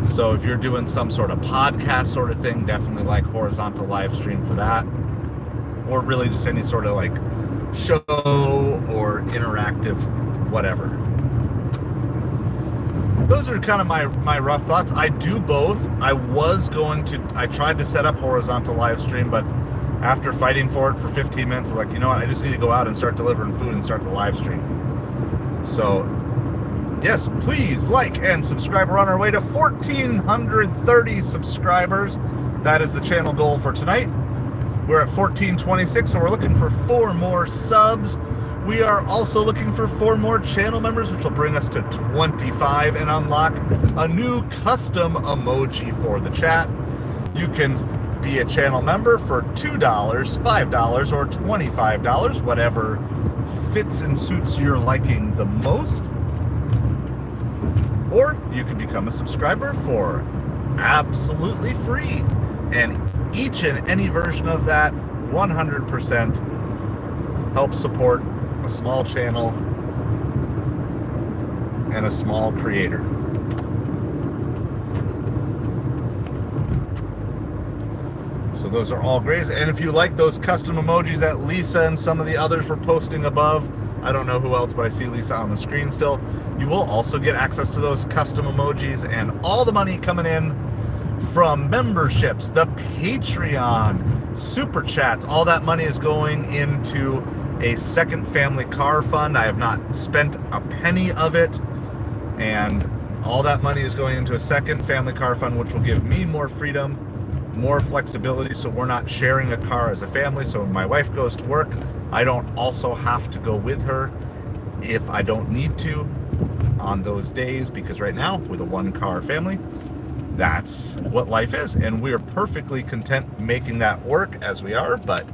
So if you're doing some sort of podcast sort of thing, definitely like horizontal live stream for that, or really just any sort of like show or interactive whatever. Those are kind of my rough thoughts. I do both. I tried to set up horizontal live stream, but after fighting for it for 15 minutes, I'm like, you know what, I just need to go out and start delivering food and start the live stream. So yes, please like and subscribe. We're on our way to 1,430 subscribers. That is the channel goal for tonight. We're at 1,426, so we're looking for 4 more subs. We are also looking for 4 more channel members, which will bring us to 25 and unlock a new custom emoji for the chat. You can be a channel member for $2, $5, or $25, whatever fits and suits your liking the most. Or you can become a subscriber for absolutely free. And each and any version of that 100% helps support a small channel and a small creator. So those are all great. And if you like those custom emojis that Lisa and some of the others were posting above, I don't know who else, but I see Lisa on the screen still, you will also get access to those custom emojis and all the money coming in from memberships, the Patreon, super chats. All that money is going into a second family car fund. I have not spent a penny of it, and all that money is going into a second family car fund, which will give me more freedom, more flexibility, so we're not sharing a car as a family. So when my wife goes to work, I don't also have to go with her if I don't need to on those days, because right now with a 1-car family, that's what life is, and we are perfectly content making that work as we are. But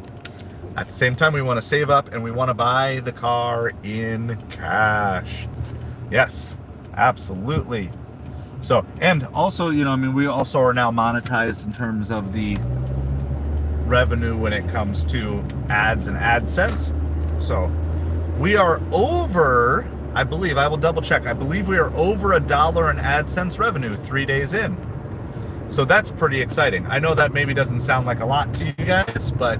at the same time, we want to save up and we want to buy the car in cash. Yes, absolutely. So, and also, you know, I mean, we also are now monetized in terms of the revenue when it comes to ads and AdSense. So we are over, I believe, I will double check, I believe we are over $1 in AdSense revenue 3 days in. So that's pretty exciting. I know that maybe doesn't sound like a lot to you guys, but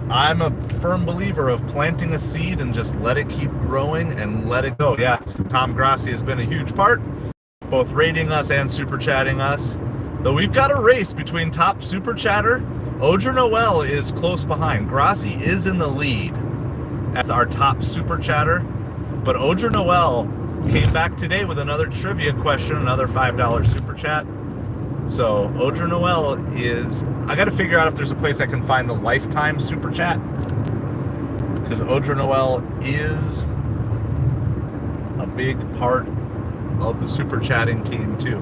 I'm a firm believer of planting a seed and just let it keep growing and let it go. Yes, Tom Grassi has been a huge part, both rating us and super chatting us. Though we've got a race between top super chatter. Audra Noel is close behind. Grassi is in the lead as our top super chatter, but Audra Noel came back today with another trivia question, another $5 super chat. So Audra Noel is, I got to figure out if there's a place I can find the lifetime super chat, because Audra Noel is a big part of the super chatting team too.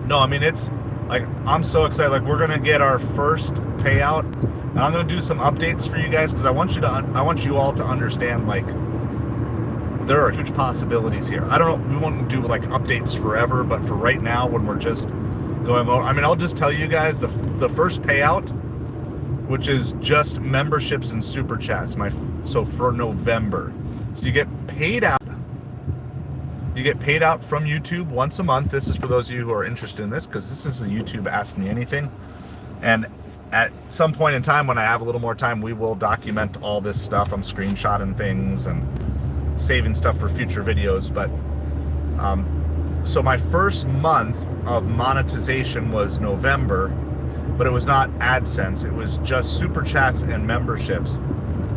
No, I mean, it's like, I'm so excited. Like, we're gonna get our first payout, and I'm gonna do some updates for you guys, because I want you all to understand, like, there are huge possibilities here. I don't know, we won't do like updates forever, but for right now, when we're just going over, I mean, I'll just tell you guys the first payout, which is just memberships and super chats, so for November. So you get paid out. You get paid out from YouTube once a month. This is for those of you who are interested in this, because this is a YouTube Ask Me Anything. And at some point in time, when I have a little more time, we will document all this stuff. I'm screenshotting things and saving stuff for future videos. But so my first month of monetization was November, but it was not AdSense. It was just super chats and memberships.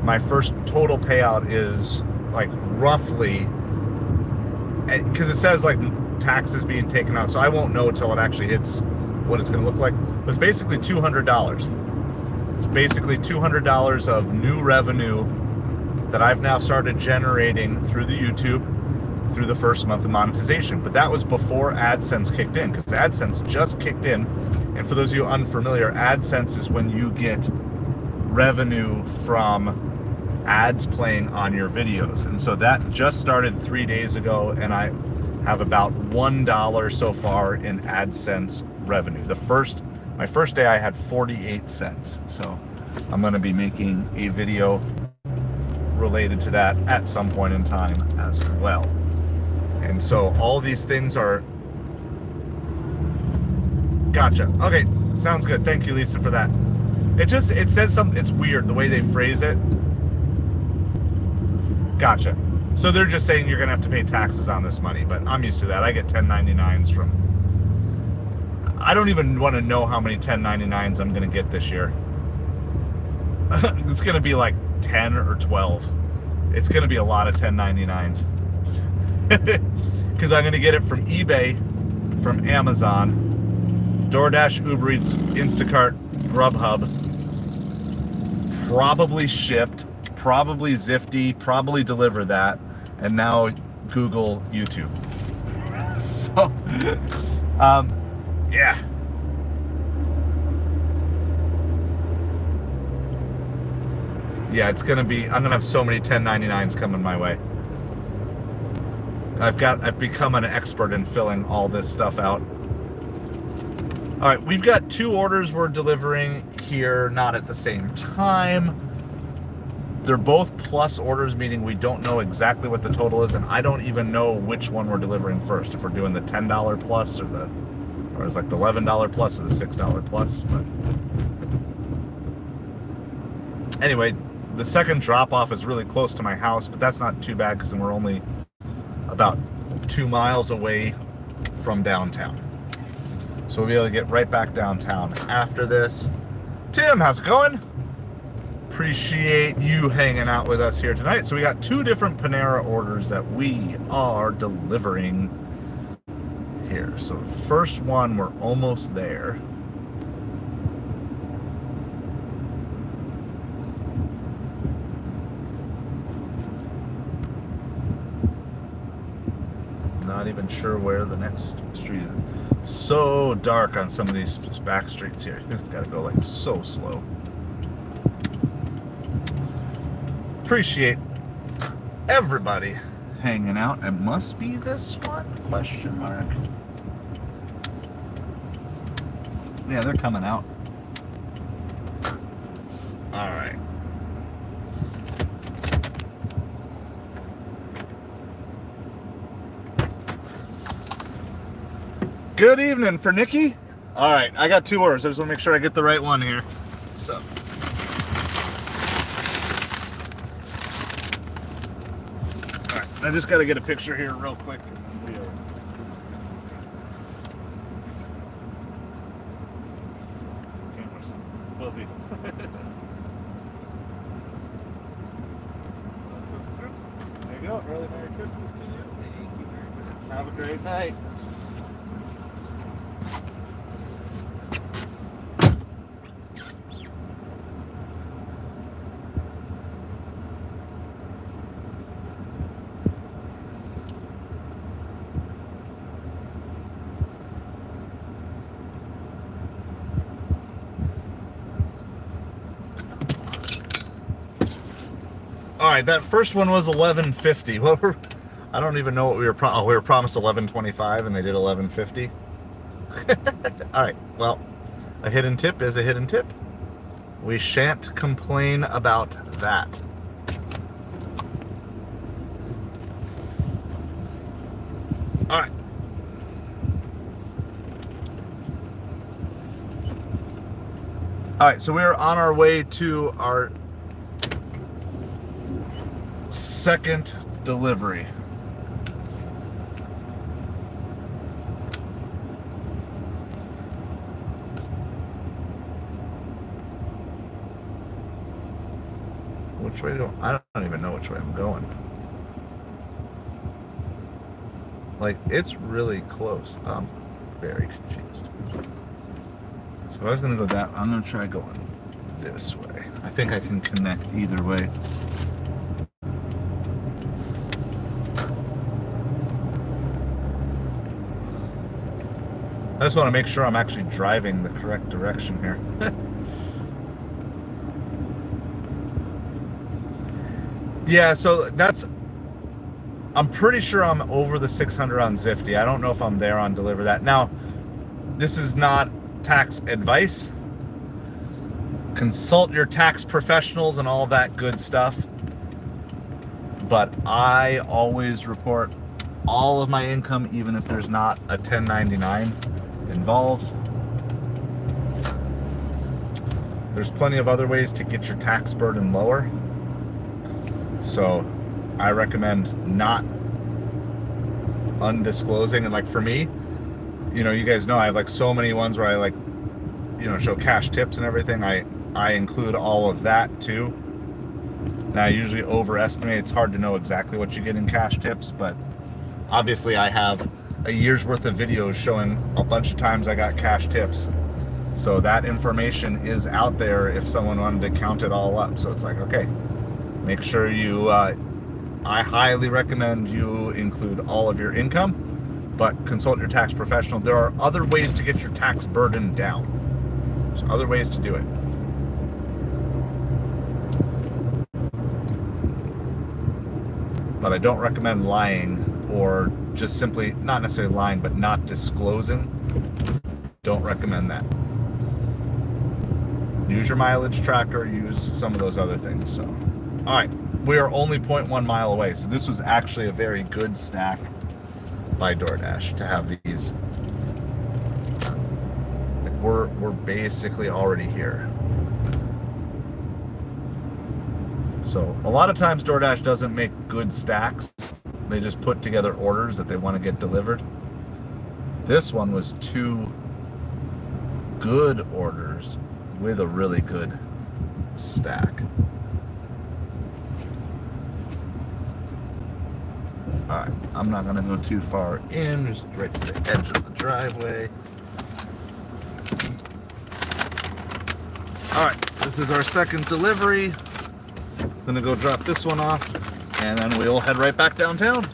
My first total payout is like roughly, because it says like taxes being taken out, so I won't know till it actually hits what it's going to look like. But it's basically $200. It's basically $200 of new revenue that I've now started generating through the YouTube through the first month of monetization. But that was before AdSense kicked in, because AdSense just kicked in. And for those of you unfamiliar, AdSense is when you get revenue from ads playing on your videos. And so that just started 3 days ago, and I have about $1 so far in AdSense revenue. My first day I had 48 cents. So I'm going to be making a video related to that at some point in time as well. And so all these things are... Gotcha. Okay, sounds good. Thank you, Lisa, for that. It says something, it's weird the way they phrase it. Gotcha. So they're just saying you're going to have to pay taxes on this money, but I'm used to that. I get 1099s from... I don't even want to know how many 1099s I'm going to get this year. It's going to be like 10 or 12. It's going to be a lot of 1099s. Because I'm going to get it from eBay, from Amazon, DoorDash, Uber Eats, Instacart, Grubhub, probably Shipped, probably Zifty, probably Deliver That, and now Google YouTube. So, yeah. Yeah, it's gonna be, I'm gonna have so many 1099s coming my way. I've become an expert in filling all this stuff out. All right, we've got 2 orders we're delivering here, not at the same time. They're both plus orders, meaning we don't know exactly what the total is, and I don't even know which one we're delivering first. If we're doing the $10 plus or it's like the $11 plus or the $6 plus. But anyway, the second drop off is really close to my house, but that's not too bad because we're only about 2 miles away from downtown. So we'll be able to get right back downtown after this. Tim, how's it going? Appreciate you hanging out with us here tonight. So we got 2 different Panera orders that we are delivering here. So the first one, we're almost there. Not even sure where the next street is. It's so dark on some of these back streets here. Gotta go like so slow. Appreciate everybody hanging out. It must be this one? Question mark. Yeah, they're coming out. All right. Good evening for Nikki. All right, I got 2 orders. I just want to make sure I get the right one here. So. All right, I just got to get a picture here real quick. Camera's fuzzy. There you go. Early Merry Christmas to you. Thank you very much. Have a great night. All right, that first one was $11.50. Well, I don't even know what we were promised. Oh, we were promised $11.25, and they did $11.50. All right, well, a hidden tip is a hidden tip. We shan't complain about that. All right. All right, so we're on our way to our second delivery. Which way do I don't even know which way I'm going. Like, it's really close. I'm very confused. So I was gonna go that. I'm gonna try going this way. I think I can connect either way. I just want to make sure I'm actually driving the correct direction here. Yeah, so I'm pretty sure I'm over the 600 on Zifty. I don't know if I'm there on Deliver That. Now, this is not tax advice. Consult your tax professionals and all that good stuff. But I always report all of my income, even if there's not a 1099 involved. There's plenty of other ways to get your tax burden lower. So I recommend not undisclosing. And like for me, you know, you guys know I have like so many ones where I like, you know, show cash tips and everything. I include all of that too. Now I usually overestimate. It's hard to know exactly what you get in cash tips, but obviously I have a year's worth of videos showing a bunch of times I got cash tips. So that information is out there if someone wanted to count it all up. So it's like, okay, make sure you, I highly recommend you include all of your income, but consult your tax professional. There are other ways to get your tax burden down. There's other ways to do it. But I don't recommend lying, or just simply, not necessarily lying, but not disclosing. Don't recommend that. Use your mileage tracker, use some of those other things. So, all right, we are only 0.1 mile away. So this was actually a very good stack by DoorDash to have these. Like we're basically already here. So a lot of times DoorDash doesn't make good stacks. They just put together orders that they want to get delivered. This one was 2 good orders with a really good stack. All right, I'm not gonna go too far in, just right to the edge of the driveway. All right, this is our second delivery. I'm gonna go drop this one off, and then we'll head right back downtown.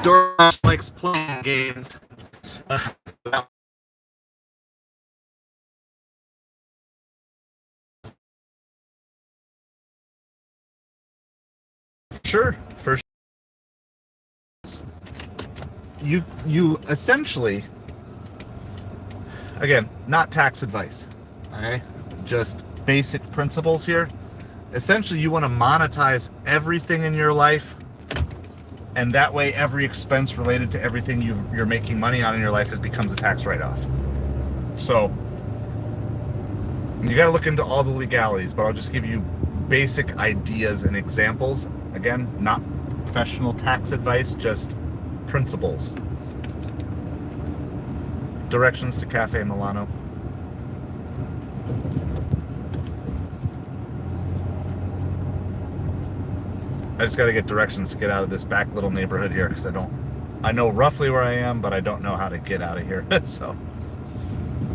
DoorDash likes playing games. Sure, for sure. You essentially, again, not tax advice, okay? Just basic principles here. Essentially, you want to monetize everything in your life, and that way every expense related to everything you're making money on in your life becomes a tax write-off. So You got to look into all the legalities, but I'll just give you basic ideas and examples. Again, not professional tax advice, just principles. Directions to Cafe Milano. I just got to get directions to get out of this back little neighborhood here, because I know roughly where I am, but I don't know how to get out of here. So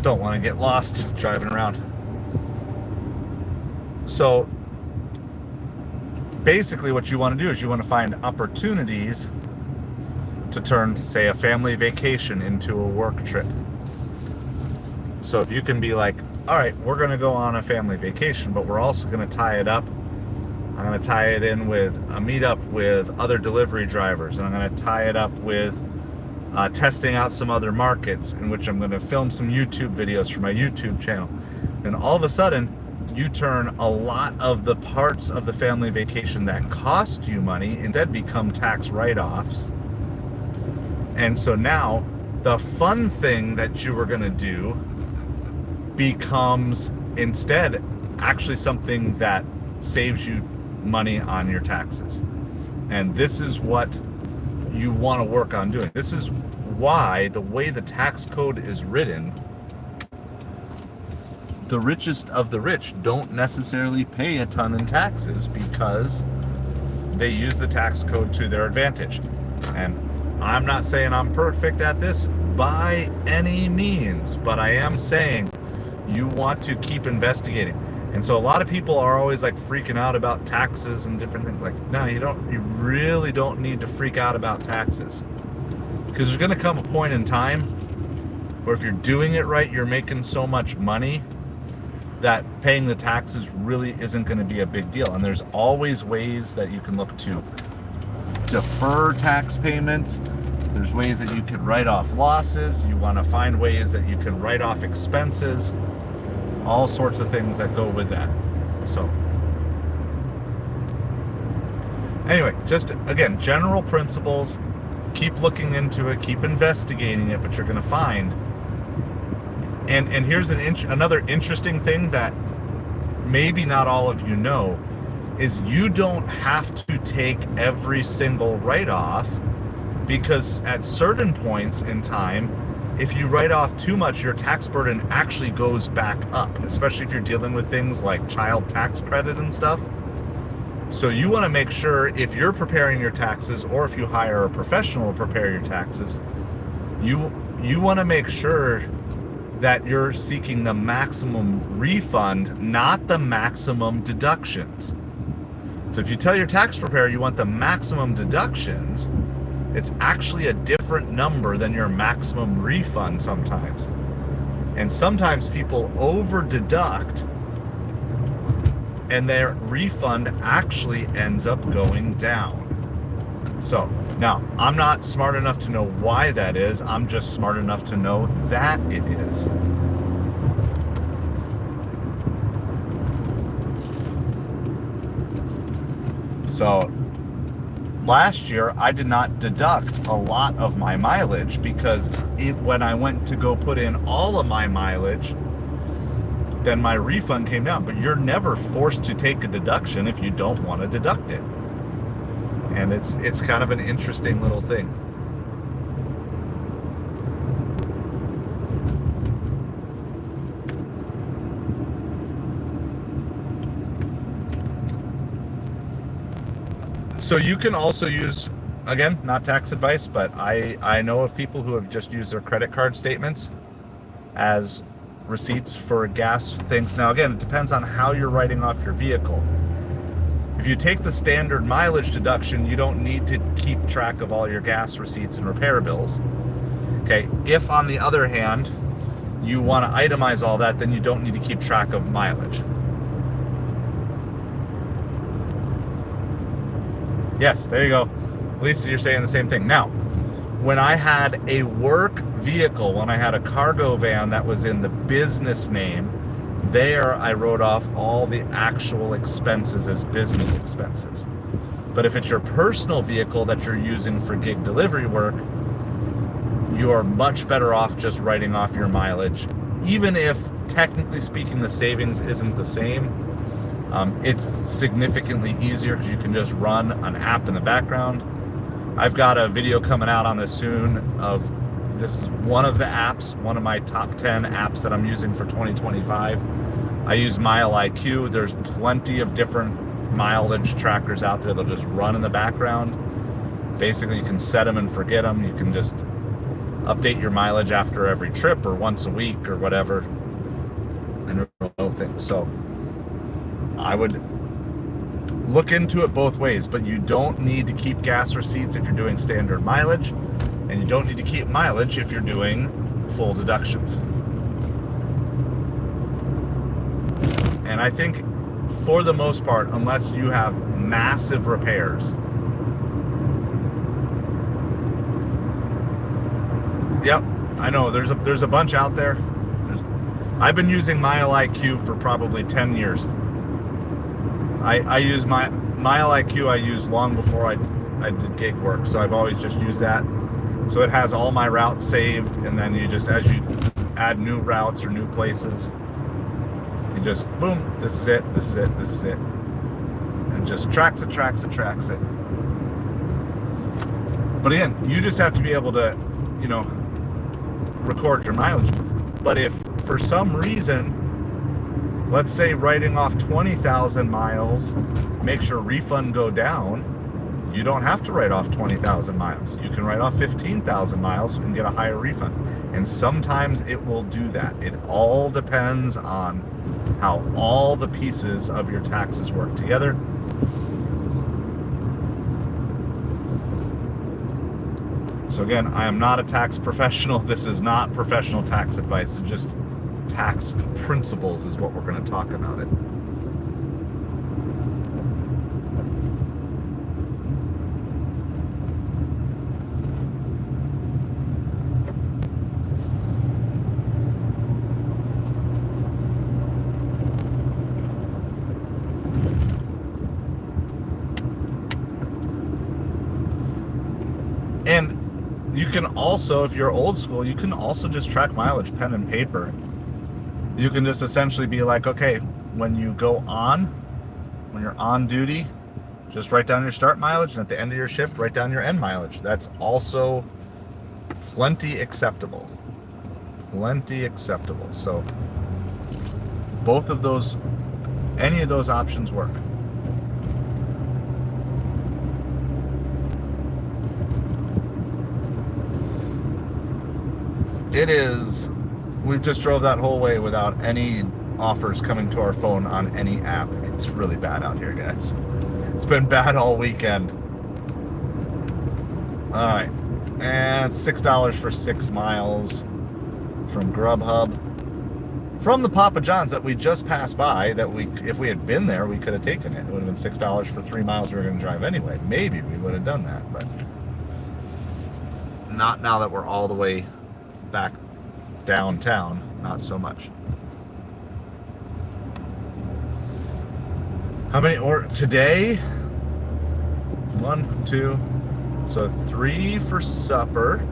don't want to get lost driving around. So basically what you want to do is you want to find opportunities to turn, say, a family vacation into a work trip. So if you can be like, all right, we're going to go on a family vacation, but we're also going to tie it up. I'm going to tie it in with a meetup with other delivery drivers, and I'm going to tie it up with testing out some other markets, in which I'm going to film some YouTube videos for my YouTube channel. And all of a sudden, you turn a lot of the parts of the family vacation that cost you money instead become tax write-offs. And so now the fun thing that you were going to do becomes instead actually something that saves you money on your taxes. And this is what you want to work on doing. This is why the way the tax code is written, the richest of the rich don't necessarily pay a ton in taxes, because they use the tax code to their advantage. And I'm not saying I'm perfect at this by any means, but I am saying you want to keep investigating. And so a lot of people are always like freaking out about taxes and different things. Like, no, you really don't need to freak out about taxes, because there's going to come a point in time where if you're doing it right, you're making so much money that paying the taxes really isn't going to be a big deal. And there's always ways that you can look to defer tax payments. There's ways that you can write off losses. You want to find ways that you can write off expenses, all sorts of things that go with that. So anyway, just again, general principles. Keep looking into it, keep investigating it, but you're going to find. And here's another interesting thing that maybe not all of you know, is you don't have to take every single write-off, because at certain points in time, if you write off too much, your tax burden actually goes back up, especially if you're dealing with things like child tax credit and stuff. So you want to make sure, if you're preparing your taxes, or if you hire a professional to prepare your taxes, you want to make sure that you're seeking the maximum refund, not the maximum deductions. So if you tell your tax preparer you want the maximum deductions, it's actually a different number than your maximum refund sometimes. And sometimes people over-deduct, and their refund actually ends up going down. So now, I'm not smart enough to know why that is. I'm just smart enough to know that it is. So last year, I did not deduct a lot of my mileage, because when I went to go put in all of my mileage, then my refund came down. But you're never forced to take a deduction if you don't want to deduct it. And it's kind of an interesting little thing. So you can also use, again, not tax advice, but I know of people who have just used their credit card statements as receipts for gas things. Now, again, it depends on how you're writing off your vehicle. If you take the standard mileage deduction, you don't need to keep track of all your gas receipts and repair bills. Okay, if on the other hand, you want to itemize all that, then you don't need to keep track of mileage. Yes, there you go. Lisa, you're saying the same thing. Now, when I had a work vehicle, when I had a cargo van that was in the business name, there I wrote off all the actual expenses as business expenses. But if it's your personal vehicle that you're using for gig delivery work, you are much better off just writing off your mileage, even if technically speaking, the savings isn't the same. It's significantly easier because you can just run an app in the background. I've got a video coming out on this soon of, this is one of the apps, one of my top 10 apps that I'm using for 2025. I use MileIQ. There's plenty of different mileage trackers out there. They'll just run in the background. Basically, you can set them and forget them. You can just update your mileage after every trip or once a week or whatever, and no things. So I would look into it both ways, but you don't need to keep gas receipts if you're doing standard mileage, and you don't need to keep mileage if you're doing full deductions. And I think for the most part, unless you have massive repairs, yep, I know there's a bunch out there. I've been using MileIQ for probably 10 years. I use my MileIQ I used long before I did gig work, so I've always just used that. So it has all my routes saved, and then you just, as you add new routes or new places, you just boom, this is it, this is it, this is it, and it just tracks it. But again, you just have to be able to, you know, record your mileage. But if for some reason, let's say writing off 20,000 miles makes your refund go down, you don't have to write off 20,000 miles. You can write off 15,000 miles and get a higher refund. And sometimes it will do that. It all depends on how all the pieces of your taxes work together. So again, I am not a tax professional. This is not professional tax advice. It's just tax principles is what we're going to talk about it. And you can also, if you're old school, you can also just track mileage pen and paper. You can just essentially be like, okay, when you're on duty, just write down your start mileage, and at the end of your shift, write down your end mileage. That's also plenty acceptable. So both of those, any of those options work. It is, we've just drove that whole way without any offers coming to our phone on any app. It's really bad out here, guys. It's been bad all weekend. All right, and $6 for 6 miles from Grubhub. From the Papa John's that we just passed by, that we, if we had been there, we could have taken it. It would have been $6 for 3 miles we were going to drive anyway. Maybe we would have done that, but not now that we're all the way back downtown, not so much. How many today? 1, 2, so 3 for supper.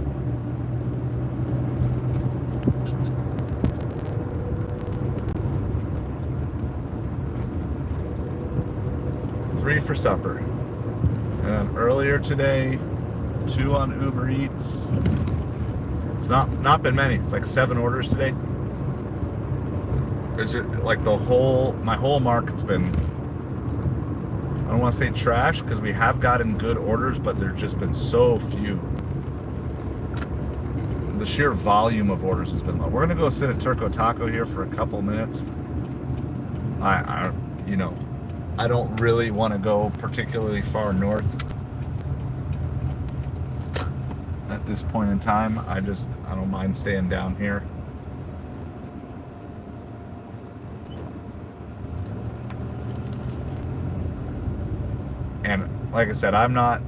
And earlier today, 2 on Uber Eats. It's not been many. It's like 7 orders today. It's just like my whole market's been, I don't want to say trash, because we have gotten good orders, but there's just been so few. The sheer volume of orders has been low. We're gonna go sit at Turco Taco here for a couple minutes. I don't really want to go particularly far north at this point in time. I don't mind staying down here. And like I said,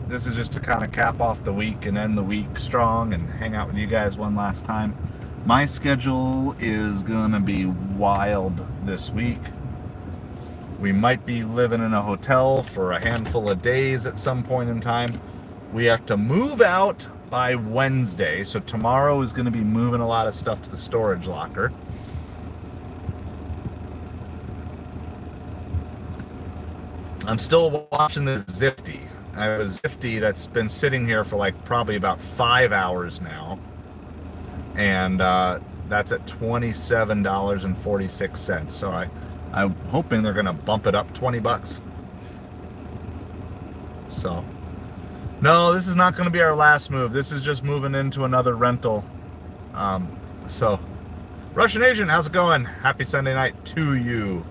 this is just to kind of cap off the week and end the week strong and hang out with you guys one last time. My schedule is gonna be wild this week. We might be living in a hotel for a handful of days at some point in time. We have to move out by Wednesday, so tomorrow is going to be moving a lot of stuff to the storage locker. I'm still watching this Zifty. I have a Zifty that's been sitting here for like probably about 5 hours now. And that's at $27.46. So I'm hoping they're going to bump it up 20 bucks. So, no, this is not going to be our last move. This is just moving into another rental. So, Russian Agent, how's it going? Happy Sunday night to you.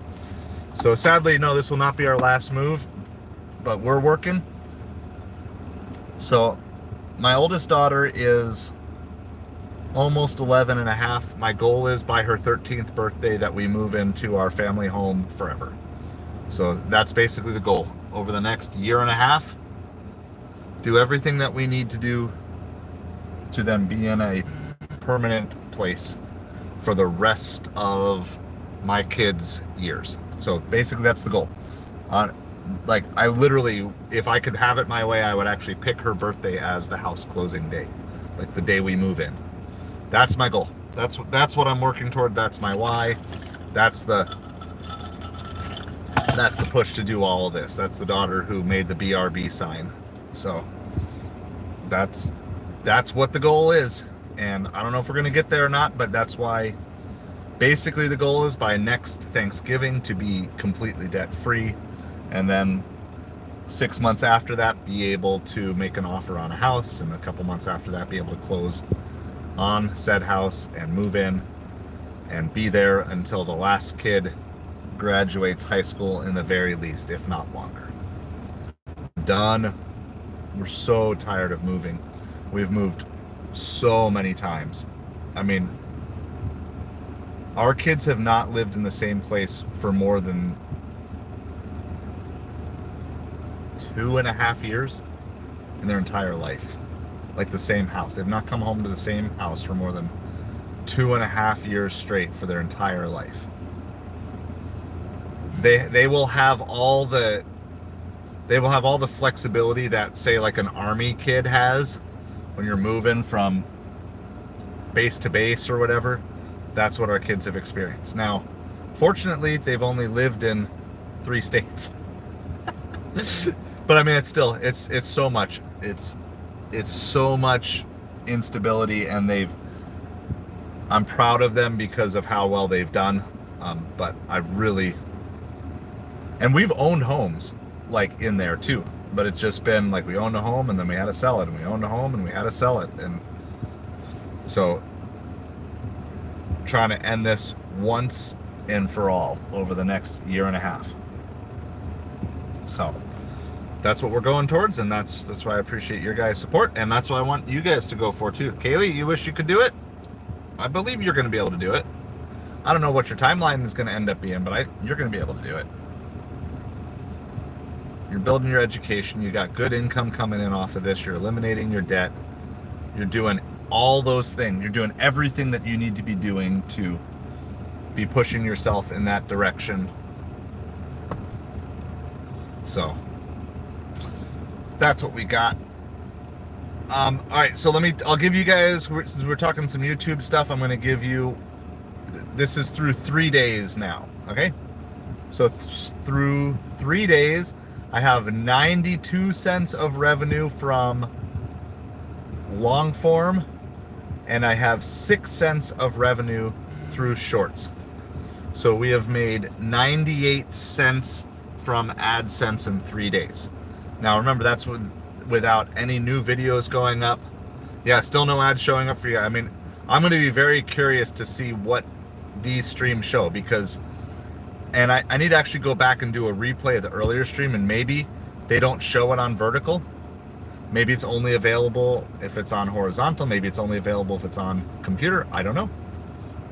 So sadly, no, this will not be our last move, but we're working. So my oldest daughter is almost 11 and a half. My goal is by her 13th birthday that we move into our family home forever. So that's basically the goal. Over the next year and a half, do everything that we need to do to then be in a permanent place for the rest of my kids' years. So basically that's the goal. Like I literally, if I could have it my way, I would actually pick her birthday as the house closing day, like the day we move in. That's my goal. That's what I'm working toward. That's my why. That's the push to do all of this. That's the daughter who made the BRB sign. So that's what the goal is. And I don't know if we're gonna get there or not, but that's why. Basically, the goal is by next Thanksgiving to be completely debt-free, and then 6 months after that, be able to make an offer on a house, and a couple months after that, be able to close on said house and move in and be there until the last kid graduates high school in the very least, if not longer. Done. We're so tired of moving. We've moved so many times. I mean, our kids have not lived in the same place for more than 2.5 years in their entire life. Like the same house. They've not come home to the same house for more than 2.5 years straight for their entire life. They will have all the flexibility that, say, like an Army kid has when you're moving from base to base or whatever. That's what our kids have experienced. Now, fortunately, they've only lived in 3 states. But I mean, it's still, it's so much. It's so much instability, and I'm proud of them because of how well they've done. But and we've owned homes like in there too. But it's just been like we owned a home and then we had to sell it, and we owned a home and we had to sell it. And so trying to end this once and for all over the next year and a half. So that's what we're going towards, and that's why I appreciate your guys' support, and that's what I want you guys to go for too. Kaylee, you wish you could do it? I believe you're going to be able to do it. I don't know what your timeline is going to end up being, but you're going to be able to do it. You're building your education. You got good income coming in off of this. You're eliminating your debt. You're doing all those things. You're doing everything that you need to be doing to be pushing yourself in that direction. So that's what we got. All right, so I'll give you guys, since we're talking some YouTube stuff, I'm going to give you, this is through 3 days now, okay? So through 3 days, I have 92 cents of revenue from long form, and I have 6 cents of revenue through shorts. So we have made 98 cents from AdSense in 3 days. Now remember, that's without any new videos going up. Yeah, still no ads showing up for you. I mean, I'm going to be very curious to see what these streams show, because, and I need to actually go back and do a replay of the earlier stream, and maybe they don't show it on vertical. Maybe it's only available if it's on horizontal. Maybe it's only available if it's on computer. I don't know.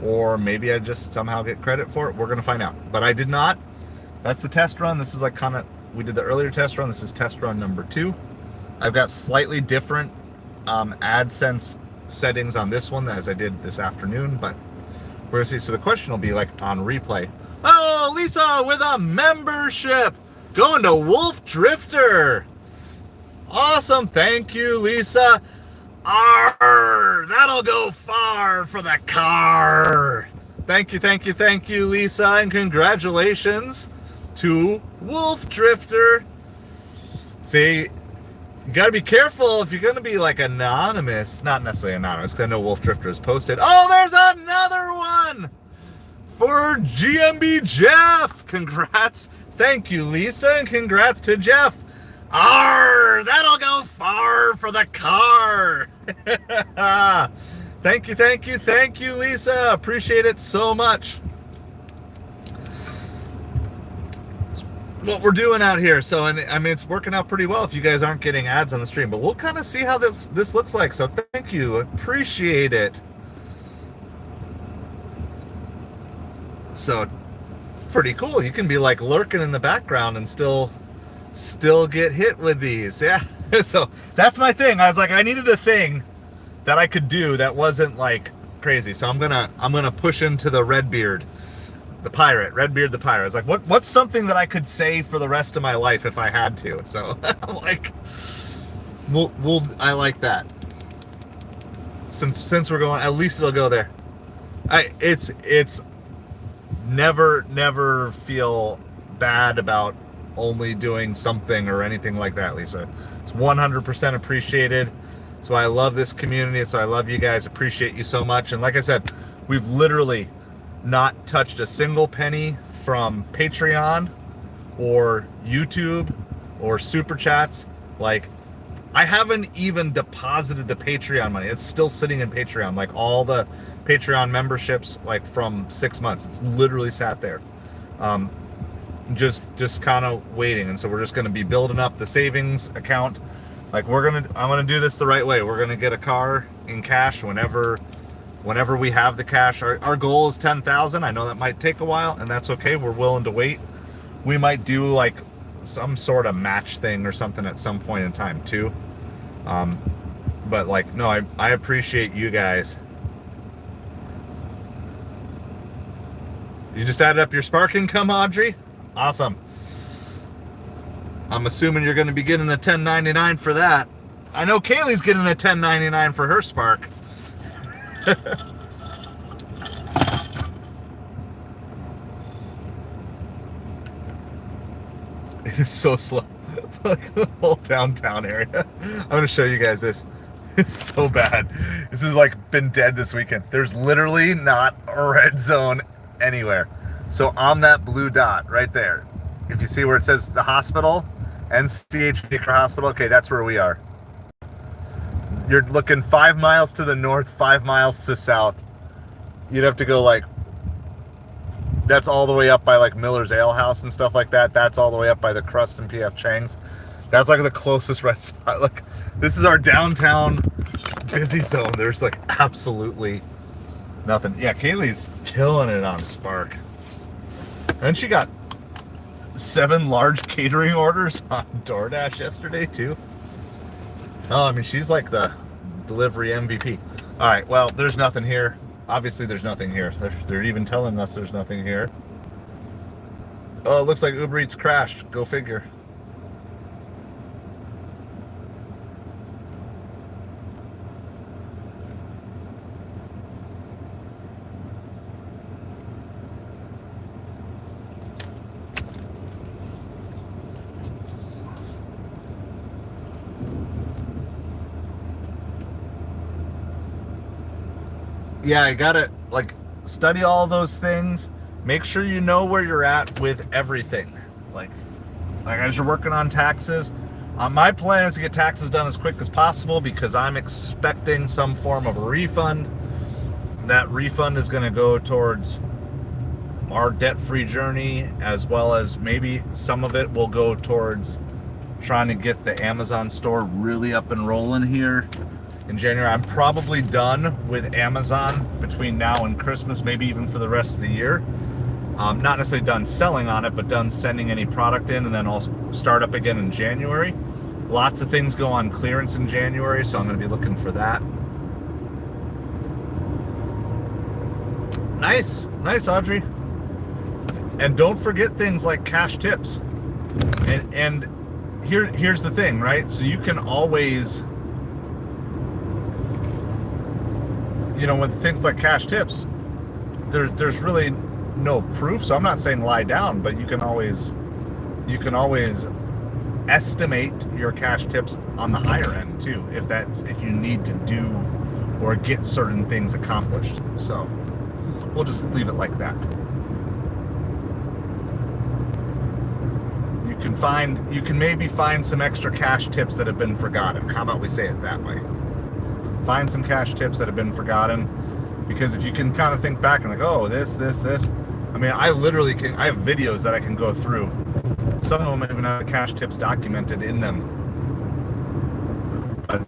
Or maybe I just somehow get credit for it. We're going to find out. But I did not. That's the test run. This is like kind of, we did the earlier test run. This is test run number 2. I've got slightly different AdSense settings on this one as I did this afternoon, but we're going to see. So the question will be like on replay. Oh, Lisa with a membership going to Wolf Drifter. Awesome. Thank you, Lisa. Arr, that'll go far for the car. Thank you, Lisa, and congratulations to Wolf Drifter. See, you gotta be careful if you're gonna be like anonymous. Not necessarily anonymous, because I know Wolf Drifter has posted. Oh, there's another one for GMB Jeff. Congrats. Thank you, Lisa, and congrats to Jeff. That'll go far for the car. Thank you, Lisa. Appreciate it so much. What we're doing out here. So, and I mean, it's working out pretty well if you guys aren't getting ads on the stream, but we'll kind of see how this looks like. So thank you. Appreciate it. So it's pretty cool. You can be like lurking in the background and still get hit with these. Yeah. So that's my thing. I was like, I needed a thing that I could do that wasn't like crazy. So I'm gonna push into the Redbeard the pirate. I was like, what's something that I could say for the rest of my life if I had to? So I'm like, I like that. Since we're going, at least it'll go there. It's never feel bad about only doing something or anything like that, Lisa. It's 100% appreciated. So I love this community. So I love you guys. Appreciate you so much. And like I said, we've literally not touched a single penny from Patreon or YouTube or Super Chats. Like, I haven't even deposited the Patreon money. It's still sitting in Patreon. Like all the Patreon memberships, like from 6 months, it's literally sat there. Just kind of waiting. And so we're just going to be building up the savings account. Like I'm going to do this the right way. We're going to get a car in cash whenever we have the cash. Our goal is 10,000. I know that might take a while, and that's okay. We're willing to wait. We might do like some sort of match thing or something at some point in time too. But like, no, I appreciate you guys. You just added up your Spark income, Audrey? Awesome. I'm assuming you're going to be getting a 1099 for that. I know Kaylee's getting a 1099 for her Spark. It is so slow. Like the whole downtown area. I'm going to show you guys this. It's so bad. This has like been dead this weekend. There's literally not a red zone anywhere. So on that blue dot right there, if you see where it says the hospital, NCH Baker Hospital, okay, that's where we are. You're looking 5 miles to the north, 5 miles to the south. You'd have to go like, that's all the way up by like Miller's Ale House and stuff like that. That's all the way up by the Crust and PF Chang's. That's like the closest red spot. Like, this is our downtown busy zone. There's like absolutely nothing. Yeah, Kaylee's killing it on Spark. And she got 7 large catering orders on DoorDash yesterday too. Oh, I mean, she's like the delivery MVP. All right, well, there's nothing here. Obviously, there's nothing here. They're even telling us there's nothing here. Oh, it looks like Uber Eats crashed. Go figure. Yeah, I gotta like study all those things. Make sure you know where you're at with everything. Like as you're working on taxes, my plan is to get taxes done as quick as possible because I'm expecting some form of a refund. That refund is going to go towards our debt-free journey, as well as maybe some of it will go towards trying to get the Amazon store really up and rolling here in January. I'm probably done with Amazon between now and Christmas, maybe even for the rest of the year. Not necessarily done selling on it, but done sending any product in, and then I'll start up again in January. Lots of things go on clearance in January, so I'm going to be looking for that. Nice, Audrey. And don't forget things like cash tips. And here's the thing, right? So you can always, you know, with things like cash tips, there's really no proof. So I'm not saying lie down, but you can always you can always estimate your cash tips on the higher end too, if you need to do or get certain things accomplished. So we'll just leave it like that. You can maybe find some extra cash tips that have been forgotten. How about we say it that way? Find some cash tips that have been forgotten, because if you can kind of think back and like, oh, this. I mean, I have videos that I can go through. Some of them even have the cash tips documented in them. But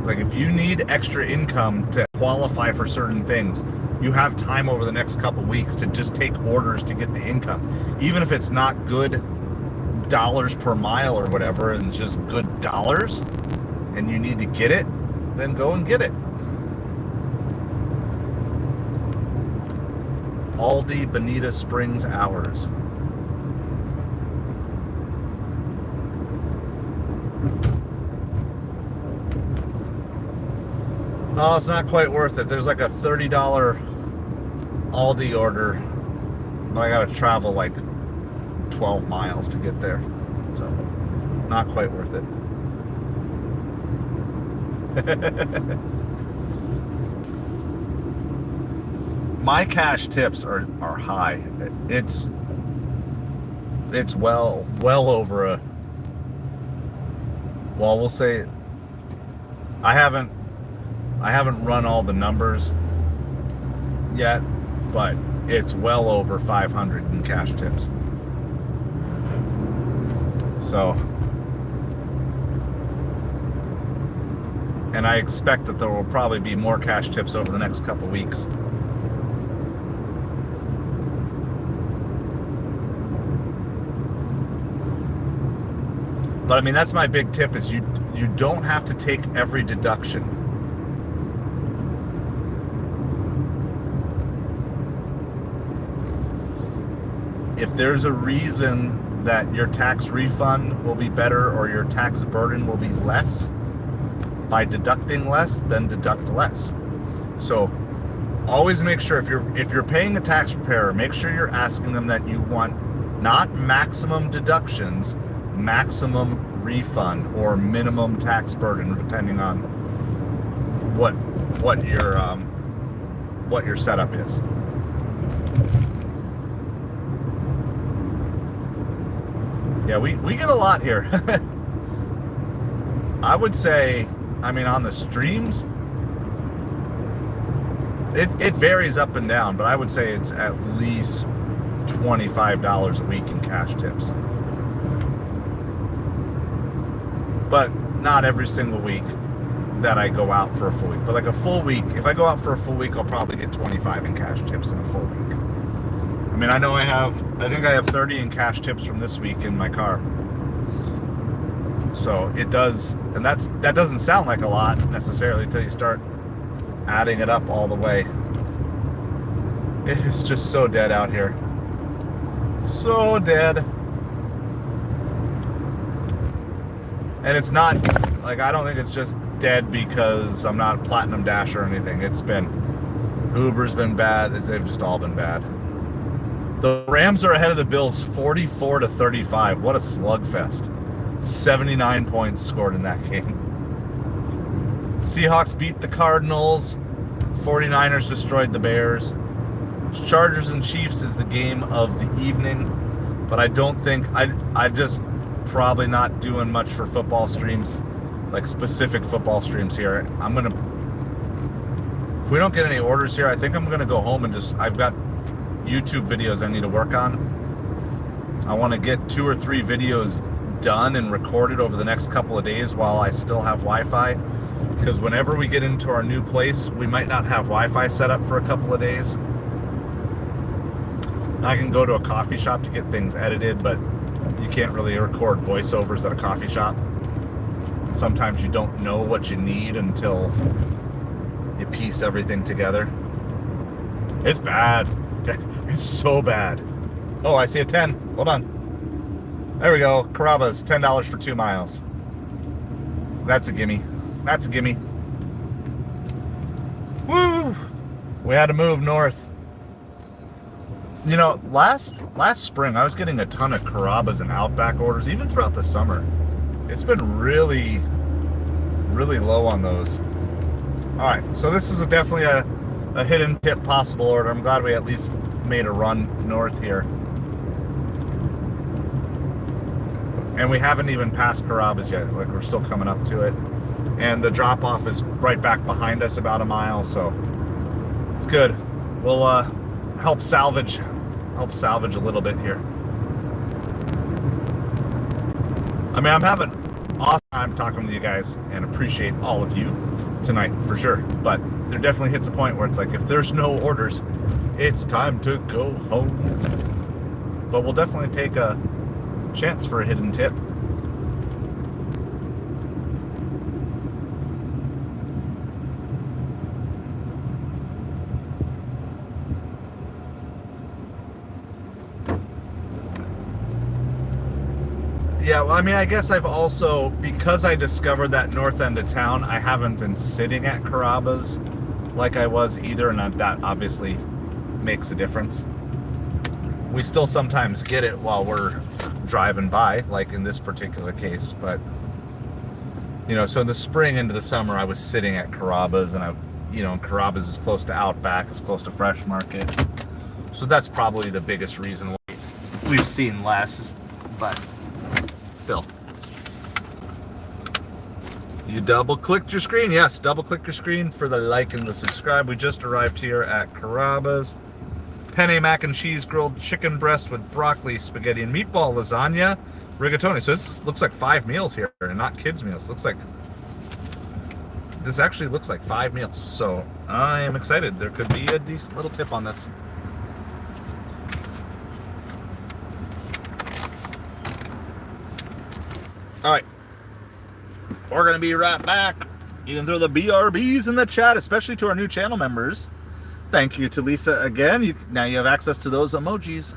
like, if you need extra income to qualify for certain things, you have time over the next couple weeks to just take orders to get the income. Even if it's not good dollars per mile or whatever, and it's just good dollars, and you need to get it, then go and get it. Aldi Bonita Springs hours. Oh, it's not quite worth it. There's like a $30 Aldi order, but I gotta travel like 12 miles to get there. So, not quite worth it. My cash tips are high. It's well over we'll say, I haven't run all the numbers yet, but it's well over 500 in cash tips. So, and I expect that there will probably be more cash tips over the next couple weeks. But I mean, that's my big tip, is you don't have to take every deduction. If there's a reason that your tax refund will be better or your tax burden will be less by deducting less, then deduct less. So always make sure, if you're paying a tax preparer, make sure you're asking them that you want not maximum deductions, maximum refund or minimum tax burden, depending on what your setup is. Yeah, we get a lot here. I would say, I mean, on the streams, it varies up and down, but I would say it's at least $25 a week in cash tips. But not every single week that I go out for a full week. But like a full week, if I go out for a full week, I'll probably get 25 in cash tips in a full week. I mean, I think I have 30 in cash tips from this week in my car. So it does, and that doesn't sound like a lot necessarily until you start adding it up all the way. It is just so dead out here. So dead. And it's not, like, I don't think it's just dead because I'm not Platinum Dash or anything. Uber's been bad. They've just all been bad. The Rams are ahead of the Bills 44-35. What a slugfest. 79 points scored in that game. Seahawks beat the Cardinals. 49ers destroyed the Bears. Chargers and Chiefs is the game of the evening. But I don't think, I just probably not doing much for football streams, like specific football streams here. If we don't get any orders here, I think I'm gonna go home and I've got YouTube videos I need to work on. I want to get 2 or 3 videos done and recorded over the next couple of days while I still have Wi-Fi, because whenever we get into our new place, we might not have Wi-Fi set up for a couple of days. I can go to a coffee shop to get things edited, but you can't really record voiceovers at a coffee shop. Sometimes you don't know what you need until you piece everything together. It's bad. It's so bad. Oh, I see a 10. Hold on. There we go. Carrabba's, $10 for 2 miles. That's a gimme. That's a gimme. Woo! We had to move north. You know, last spring I was getting a ton of Carrabba's and Outback orders, even throughout the summer. It's been really, really low on those. All right, so this is definitely a hidden tip possible order. I'm glad we at least made a run north here. And we haven't even passed Carrabba's yet. Like, we're still coming up to it. And the drop-off is right back behind us about a mile, so it's good. We'll help salvage a little bit here. I mean, I'm having an awesome time talking with you guys and appreciate all of you tonight for sure. But there definitely hits a point where it's like, if there's no orders, it's time to go home. But we'll definitely take a chance for a hidden tip. Yeah, well, I mean, I guess I've also, because I discovered that north end of town, I haven't been sitting at Carrabba's like I was either, and that obviously makes a difference. We still sometimes get it while we're driving by, like in this particular case, but, you know, so in the spring into the summer, I was sitting at Carrabba's, and Carrabba's is close to Outback, it's close to Fresh Market, so that's probably the biggest reason why we've seen less, but still. You double-clicked your screen? Yes, double-click your screen for the like and the subscribe. We just arrived here at Carrabba's. Penne mac and cheese, grilled chicken breast with broccoli, spaghetti and meatball, lasagna, rigatoni. So this looks like 5 meals here, and not kids' meals. This actually looks like 5 meals. So I am excited. There could be a decent little tip on this. All right, we're gonna be right back. You can throw the BRBs in the chat, especially to our new channel members. Thank you to Lisa again. Now you have access to those emojis.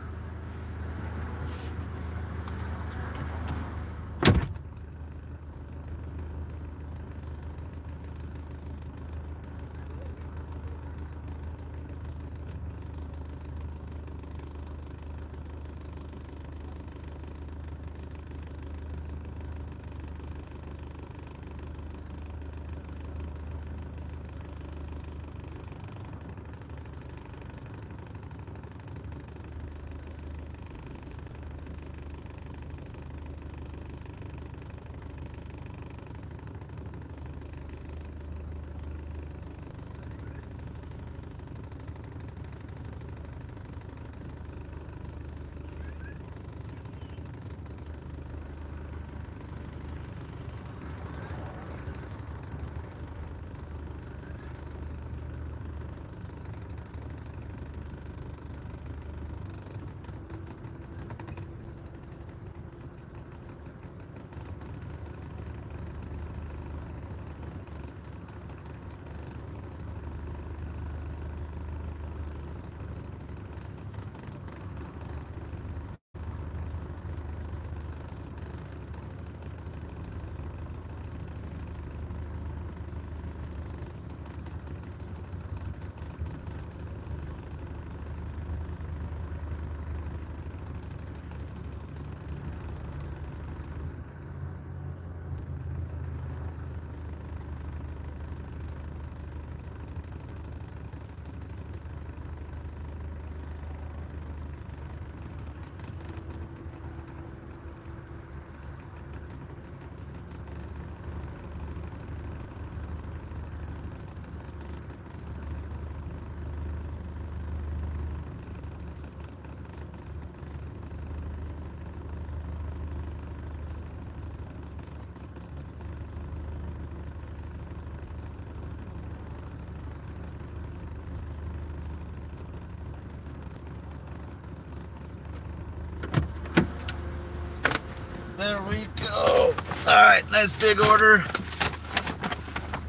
There we go. All right, nice big order.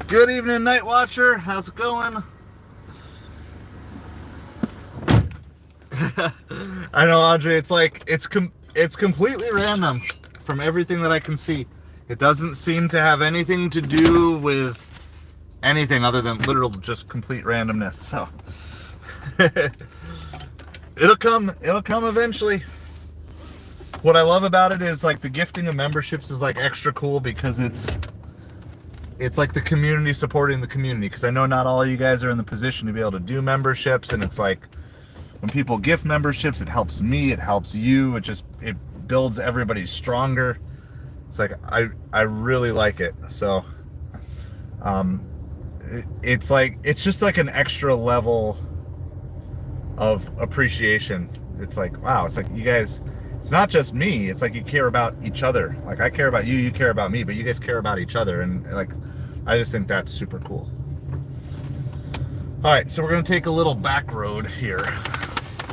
Good evening, Night Watcher. How's it going? I know, Andre. It's like it's completely random from everything that I can see. It doesn't seem to have anything to do with anything other than literal just complete randomness. So It'll come eventually. What I love about it is like the gifting of memberships is like extra cool because it's like the community supporting the community, because I know not all of you guys are in the position to be able to do memberships, and it's like when people gift memberships, it helps me, it helps you, it builds everybody stronger. It's like I really like it. So it's just like an extra level of appreciation. It's like, wow, it's like you guys, it's not just me, it's like you care about each other. Like I care about you, you care about me, but you guys care about each other, and like I just think that's super cool. All right, so we're gonna take a little back road here,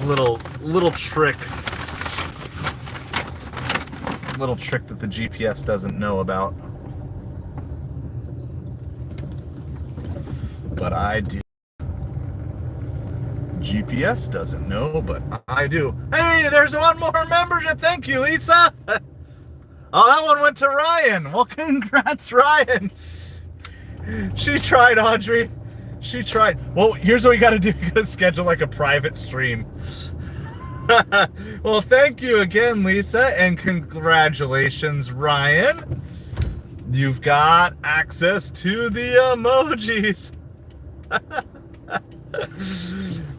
little trick that the GPS doesn't know about, but I do. GPS doesn't know, but I do. Hey, there's one more membership. Thank you, Lisa. Oh, that one went to Ryan. Well, congrats, Ryan. She tried, Audrey. She tried. Well, here's what we got to do. We got to schedule like a private stream. Well, thank you again, Lisa, and congratulations, Ryan. You've got access to the emojis.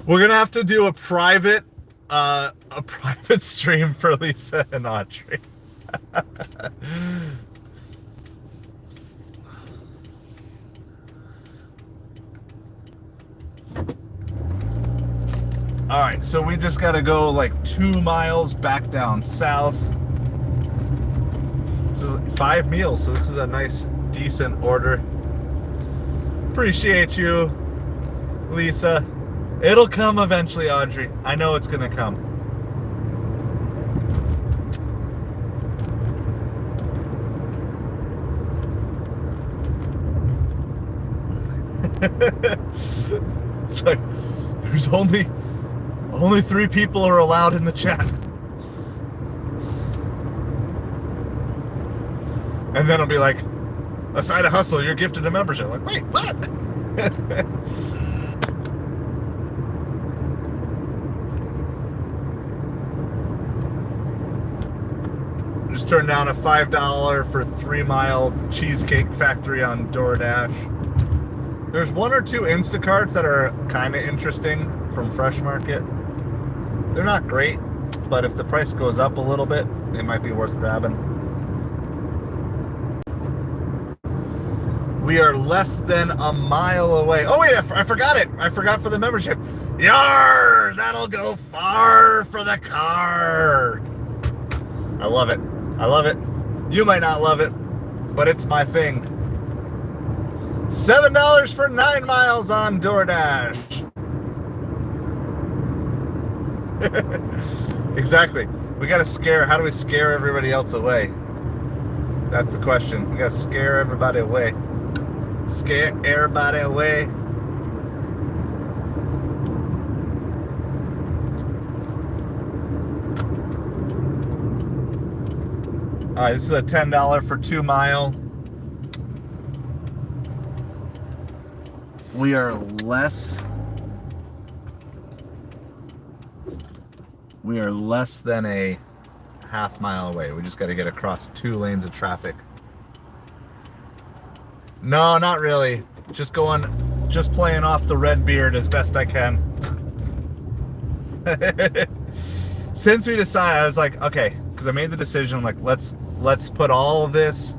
We're gonna have to do a private stream for Lisa and Audrey. All right, so we just got to go like 2 miles back down south. This is 5 meals, so this is a nice, decent order. Appreciate you, Lisa. It'll come eventually, Audrey. I know it's gonna come. It's like there's only 3 people are allowed in the chat. And then it'll be like, Aside of Hustle, you're gifted a membership. Like, wait, what? Just turned down a $5 for 3 Mile Cheesecake Factory on DoorDash. There's 1 or 2 Instacarts that are kind of interesting from Fresh Market. They're not great, but if the price goes up a little bit, they might be worth grabbing. We are less than a mile away. Oh wait, I forgot it. I forgot for the membership. Yar! That'll go far for the car. I love it. I love it. You might not love it, but it's my thing. $7 for 9 miles on DoorDash. Exactly. We gotta scare. How do we scare everybody else away? That's the question. We gotta scare everybody away. Scare everybody away. All right, this is a $10 for 2 mile. We are less than a half mile away. We just got to get across 2 lanes of traffic. No, not really. Just playing off the red beard as best I can. Since we decided, I was like, okay, because I made the decision, I'm like, let's put all this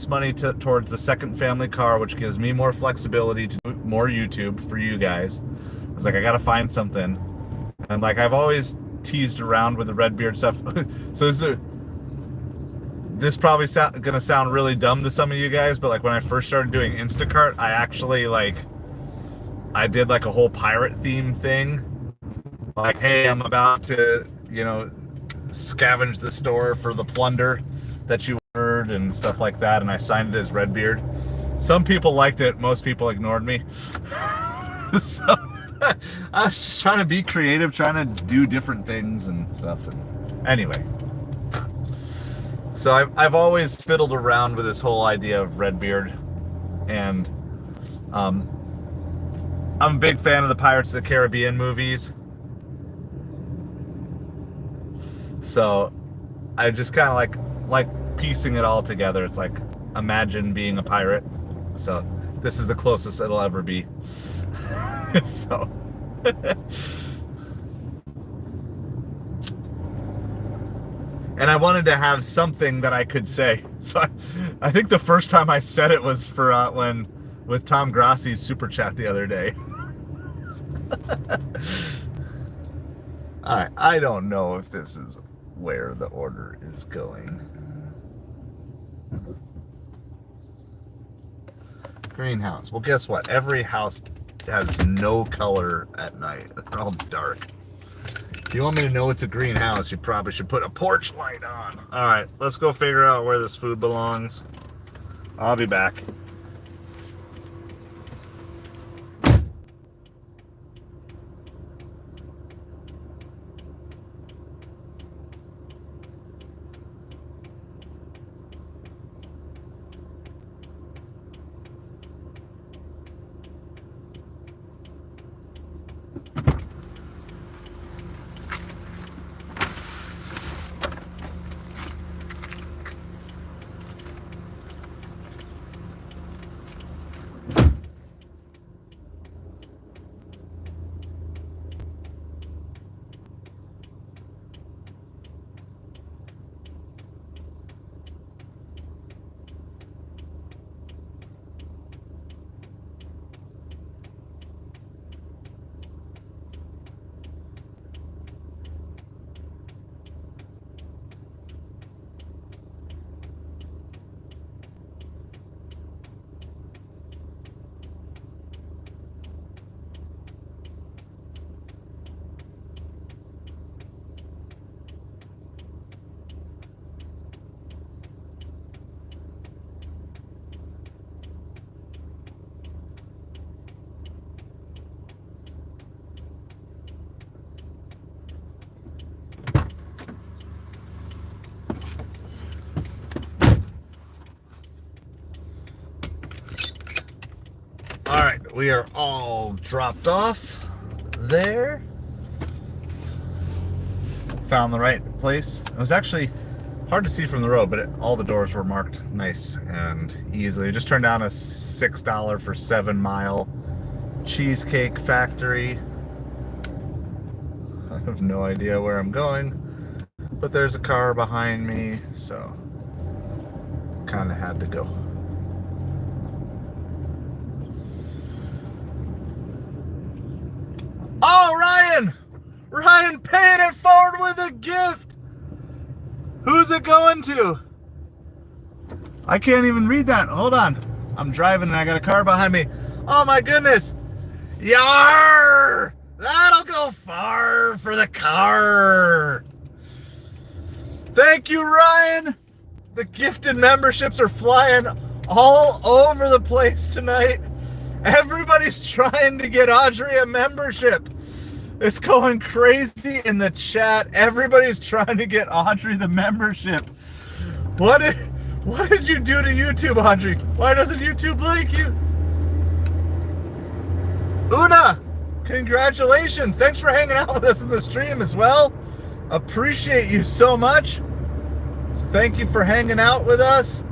money towards the second family car, which gives me more flexibility to do more YouTube for you guys. I was like, I gotta find something. And like, I've always teased around with the red beard stuff. So this probably gonna sound really dumb to some of you guys, but like when I first started doing Instacart, I actually I did like a whole pirate theme thing. Like, hey, I'm about to, scavenge the store for the plunder that you ordered and stuff like that, and I signed it as Redbeard. Some people liked it, most people ignored me. So I was just trying to be creative, trying to do different things and stuff. And anyway, so I've always fiddled around with this whole idea of Redbeard, and I'm a big fan of the Pirates of the Caribbean movies. So I just kind of like piecing it all together. It's like, imagine being a pirate. So this is the closest it'll ever be. So and I wanted to have something that I could say. So I think the first time I said it was for when with Tom Grassi's super chat the other day. All right, I don't know if this is where the order is going. Greenhouse. Well, guess what? Every house has no color at night. They're all dark. If you want me to know it's a greenhouse, you probably should put a porch light on. All right, let's go figure out where this food belongs. I'll be back. All right, we are all dropped off there. Found the right place. It was actually hard to see from the road, but all the doors were marked nice and easily. Just turned down a $6 for 7 Mile Cheesecake Factory. I have no idea where I'm going, but there's a car behind me, so kind of had to go. Oh, Ryan! Ryan paying it forward with a gift! Who's it going to? I can't even read that. Hold on. I'm driving and I got a car behind me. Oh my goodness! Yar! That'll go far for the car! Thank you, Ryan! The gifted memberships are flying all over the place tonight. Everybody's trying to get Audrey a membership. It's going crazy in the chat. Everybody's trying to get Audrey the membership. What did you do to YouTube, Audrey? Why doesn't YouTube like you? Una, congratulations. Thanks for hanging out with us in the stream as well. Appreciate you so much. So thank you for hanging out with us.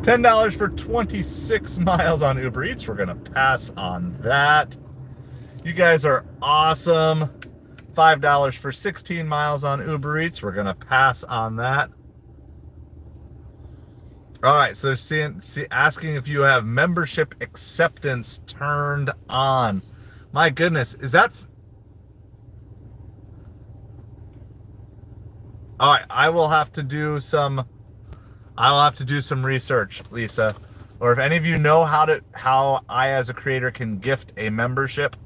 $10 for 26 miles on Uber Eats. We're gonna pass on that. You guys are awesome. $5 for 16 miles on Uber Eats. We're gonna pass on that. All right, so asking if you have membership acceptance turned on. My goodness, is that? All right, I'll have to do some research, Lisa. Or if any of you know how I as a creator can gift a membership,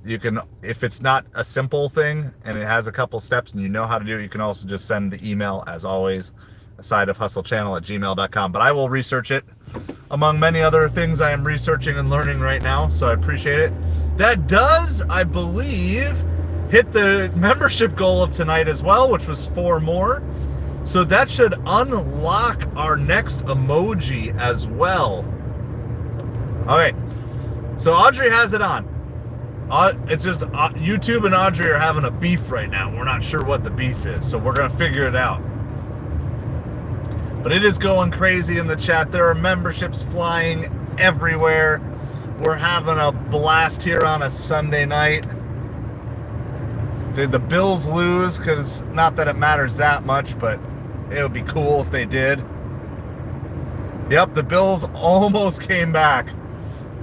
you can, if it's not a simple thing and it has a couple steps and you know how to do it, you can also just send the email, as always, asideofhustlechannel@gmail.com. But I will research it, among many other things I am researching and learning right now, so I appreciate it. That does, I believe, hit the membership goal of tonight as well, which was 4 more. So that should unlock our next emoji as well. All right, So Audrey has it on. It's just YouTube and Audrey are having a beef right now. We're not sure what the beef is, so we're going to figure it out. But it is going crazy in the chat. There are memberships flying everywhere. We're having a blast here on a Sunday night. Did the Bills lose? Because not that it matters that much, but it would be cool if they did. Yep, the Bills almost came back.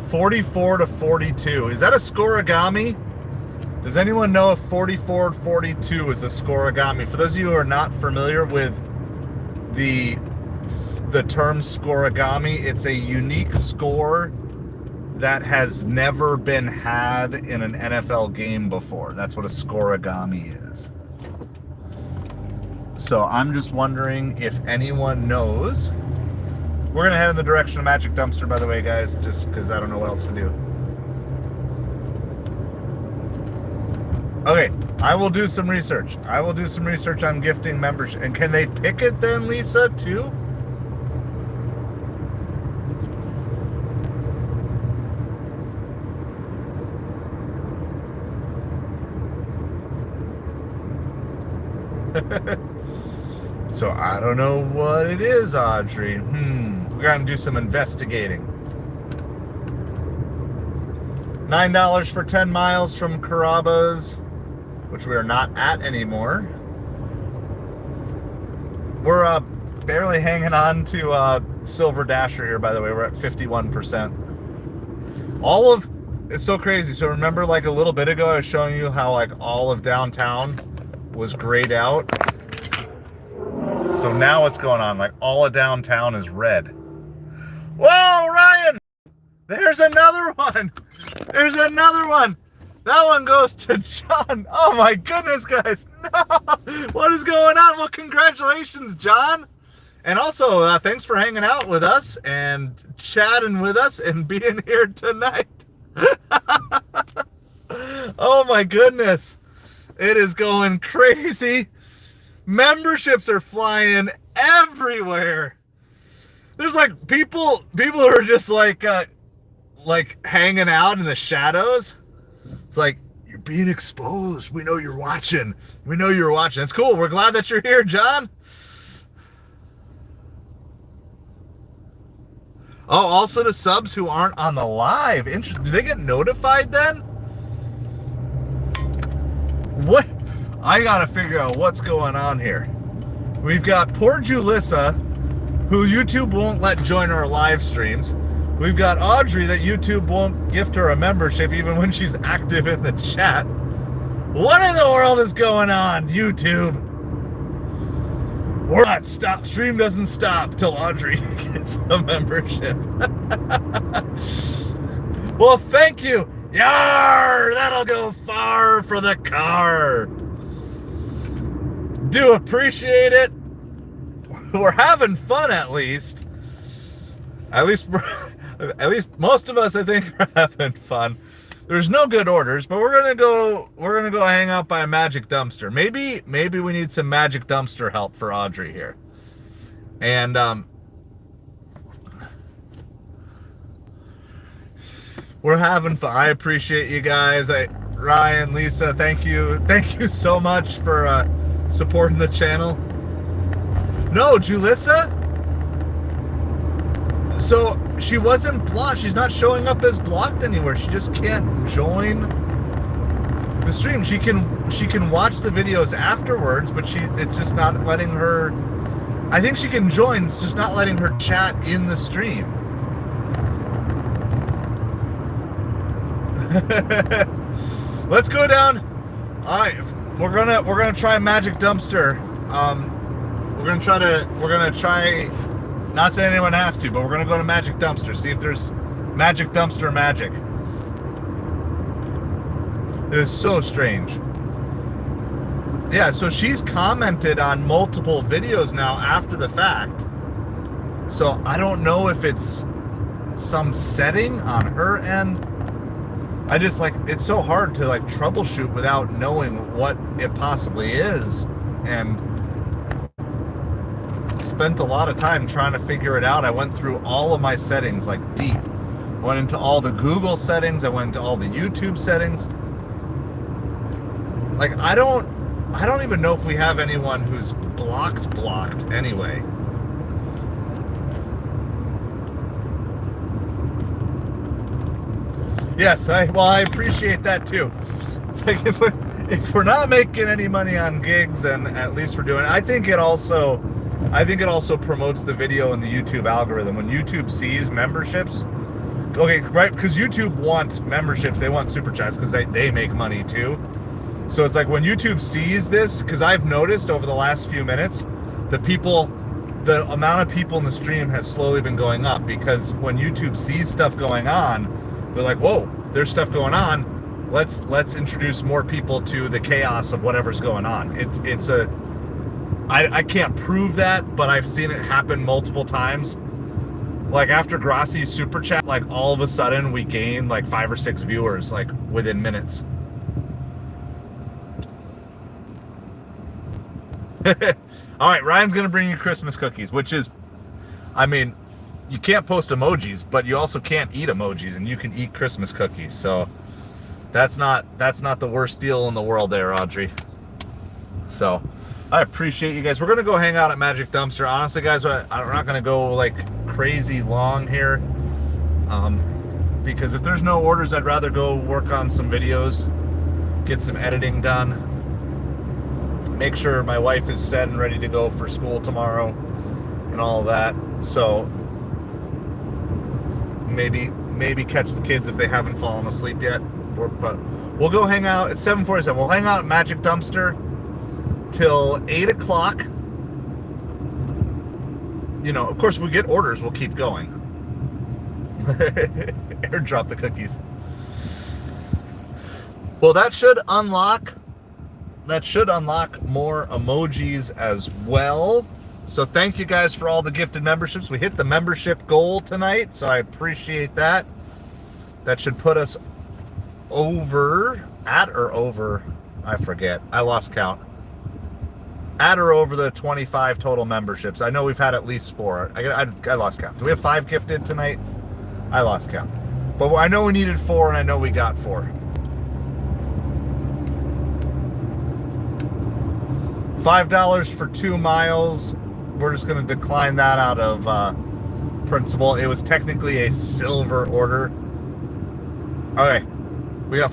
44-42. Is that a scoregami? Does anyone know if 44-42 is a scoregami? For those of you who are not familiar with the term scoregami, it's a unique score that has never been had in an NFL game before. That's what a scoregami is. So I'm just wondering if anyone knows. We're going to head in the direction of Magic Dumpster, by the way, guys, just because I don't know what else to do. Okay, I will do some research. I will do some research on gifting membership. And can they pick it then, Lisa, too? So I don't know what it is, Audrey. We're going to do some investigating. $9 for 10 miles from Carrabba's, which we are not at anymore. We're barely hanging on to Silver Dasher here, by the way. We're at 51%. It's so crazy. So remember, like a little bit ago, I was showing you how like all of downtown was grayed out. So now what's going on? Like all of downtown is red. Whoa, Ryan! There's another one. There's another one. That one goes to John. Oh my goodness, guys. No. What is going on? Well, congratulations, John. And also, thanks for hanging out with us and chatting with us and being here tonight. Oh my goodness. It is going crazy. Memberships are flying everywhere. There's like people who are just like hanging out in the shadows. It's like, you're being exposed. We know you're watching. We know you're watching. It's cool. We're glad that you're here, John. Oh, also the subs who aren't on the live. Do they get notified then? What? I gotta figure out what's going on here. We've got poor Julissa, who YouTube won't let join our live streams. We've got Audrey that YouTube won't gift her a membership even when she's active in the chat. What in the world is going on, YouTube? We're not stop. Stream doesn't stop till Audrey gets a membership. Well, thank you. Yar! That'll go far for the car. Do appreciate it. We're having fun, at least. At least most of us, I think, are having fun. There's no good orders, but we're gonna go hang out by a Magic Dumpster. Maybe we need some Magic Dumpster help for Audrey here. And we're having fun. I appreciate you guys. Ryan, Lisa, thank you so much for supporting the channel. No, Julissa. So she wasn't blocked. She's not showing up as blocked anywhere. She just can't join the stream. She can watch the videos afterwards, but it's just not letting her. I think she can join. It's just not letting her chat in the stream. Let's go down. All right, we're gonna try Magic Dumpster. We're gonna try. Not saying anyone has to, but we're going to go to Magic Dumpster, see if there's Magic Dumpster magic. It is so strange. Yeah, so she's commented on multiple videos now after the fact. So I don't know if it's some setting on her end. I just it's so hard to troubleshoot without knowing what it possibly is. And spent a lot of time trying to figure it out. I went through all of my settings deep. Went into all the Google settings. I went into all the YouTube settings. Like, I don't even know if we have anyone who's blocked anyway. Yes, I appreciate that too. It's like if we're not making any money on gigs, then at least we're doing it. I think it also promotes the video in the YouTube algorithm. When YouTube sees memberships, okay, right? Because YouTube wants memberships, they want super chats because they make money too. So it's like when YouTube sees this, because I've noticed over the last few minutes, the amount of people in the stream has slowly been going up, because when YouTube sees stuff going on, they're like, whoa, there's stuff going on. Let's introduce more people to the chaos of whatever's going on. I can't prove that, but I've seen it happen multiple times. Like after Grassi's super chat, like all of a sudden we gained like 5 or 6 viewers like within minutes. All right, Ryan's gonna bring you Christmas cookies, which is, I mean, you can't post emojis, but you also can't eat emojis, and you can eat Christmas cookies. So that's not the worst deal in the world there, Audrey. So I appreciate you guys. We're gonna go hang out at Magic Dumpster. Honestly, guys, I'm not gonna go like crazy long here, because if there's no orders, I'd rather go work on some videos, get some editing done, make sure my wife is set and ready to go for school tomorrow and all that. So maybe catch the kids if they haven't fallen asleep yet. But we'll go hang out at 7:47. We'll hang out at Magic Dumpster till 8 o'clock. You know, of course, if we get orders, we'll keep going. Airdrop the cookies. Well, that should unlock more emojis as well. So thank you guys for all the gifted memberships. We hit the membership goal tonight, so I appreciate that. That should put us over, I forget. I lost count. At or over the 25 total memberships. I know we've had at least 4. I lost count. Do we have 5 gifted tonight? I lost count. But I know we needed 4, and I know we got 4. $5 for 2 miles. We're just going to decline that out of principle. It was technically a silver order. Okay, we got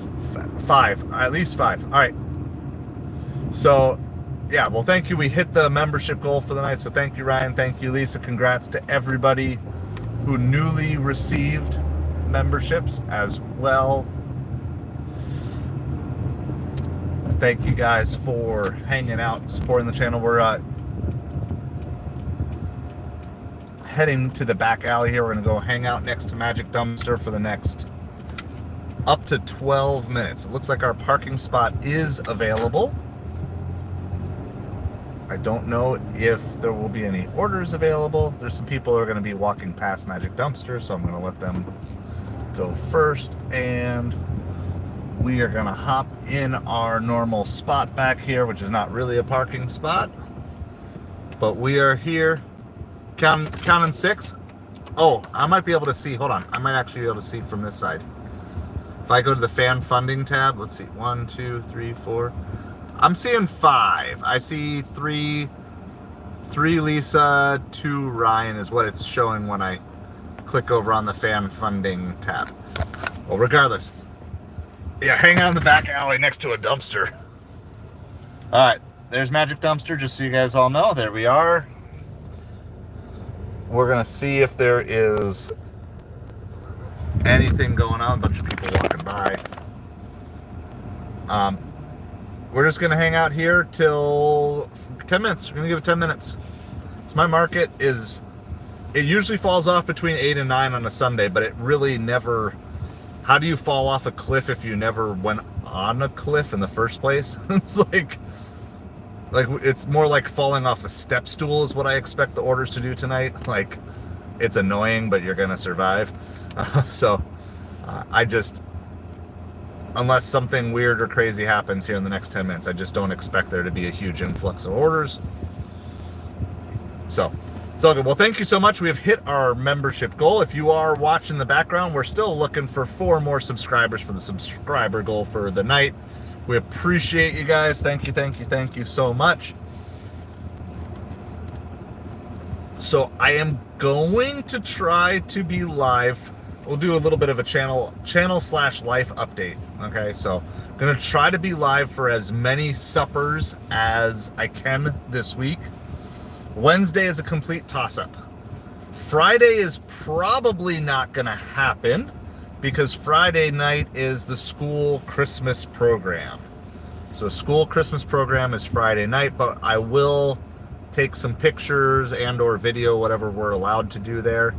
5, at least 5. All right. So, yeah, well, thank you. We hit the membership goal for the night. So thank you, Ryan. Thank you, Lisa. Congrats to everybody who newly received memberships as well. Thank you guys for hanging out and supporting the channel. We're heading to the back alley here. We're going to go hang out next to Magic Dumpster for the next up to 12 minutes. It looks like our parking spot is available. I don't know if there will be any orders available. There's some people who are going to be walking past Magic Dumpster, so I'm going to let them go first. And we are going to hop in our normal spot back here, which is not really a parking spot. But we are here. Counting 6. Oh, I might be able to see. Hold on. I might actually be able to see from this side. If I go to the fan funding tab, let's see. 1, 2, 3, 4. I'm seeing 5. I see 3 Lisa, 2 Ryan is what it's showing when I click over on the fan funding tab. Well, regardless. Yeah, hang out in the back alley next to a dumpster. All right, there's Magic Dumpster, just so you guys all know. There we are. We're going to see if there is anything going on. A bunch of people walking by. We're just going to hang out here till 10 minutes. We're going to give it 10 minutes. So my market is, it usually falls off between 8 and 9 on a Sunday, but it really never, how do you fall off a cliff if you never went on a cliff in the first place? It's like it's more like falling off a step stool is what I expect the orders to do tonight. Like, it's annoying, but you're going to survive. I just, unless something weird or crazy happens here in the next 10 minutes, I just don't expect there to be a huge influx of orders. So It's all good. Well, thank you so much. We have hit our membership goal. If you are watching the background, we're still looking for 4 more subscribers for the subscriber goal for the night. We appreciate you guys. Thank you so much. So I am going to try to be live. We'll do a little bit of a channel/life update. Okay, so I'm gonna try to be live for as many suppers as I can this week. Wednesday is a complete toss-up. Friday is probably not gonna happen because Friday night is the school Christmas program. So school Christmas program is Friday night, but I will take some pictures and or video, whatever we're allowed to do there.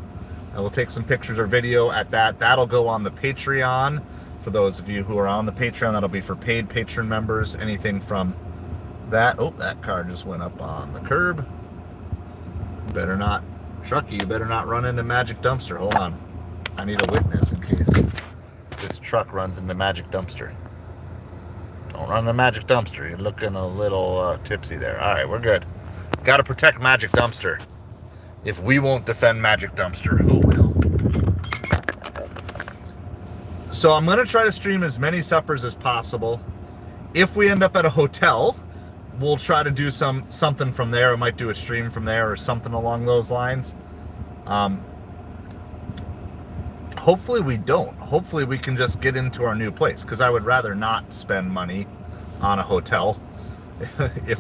I will take some pictures or video at that. That'll go on the Patreon. For those of you who are on the Patreon, that'll be for paid patron members. Anything from that. Oh, that car just went up on the curb. Better not, Trucky, you better not run into Magic Dumpster. Hold on. I need a witness in case this truck runs into Magic Dumpster. Don't run into Magic Dumpster. You're looking a little tipsy there. All right, we're good. Got to protect Magic Dumpster. If we won't defend Magic Dumpster, who will? So I'm going to try to stream as many suppers as possible. If we end up at a hotel, we'll try to do something from there. I might do a stream from there or something along those lines. Hopefully we don't. Hopefully we can just get into our new place, because I would rather not spend money on a hotel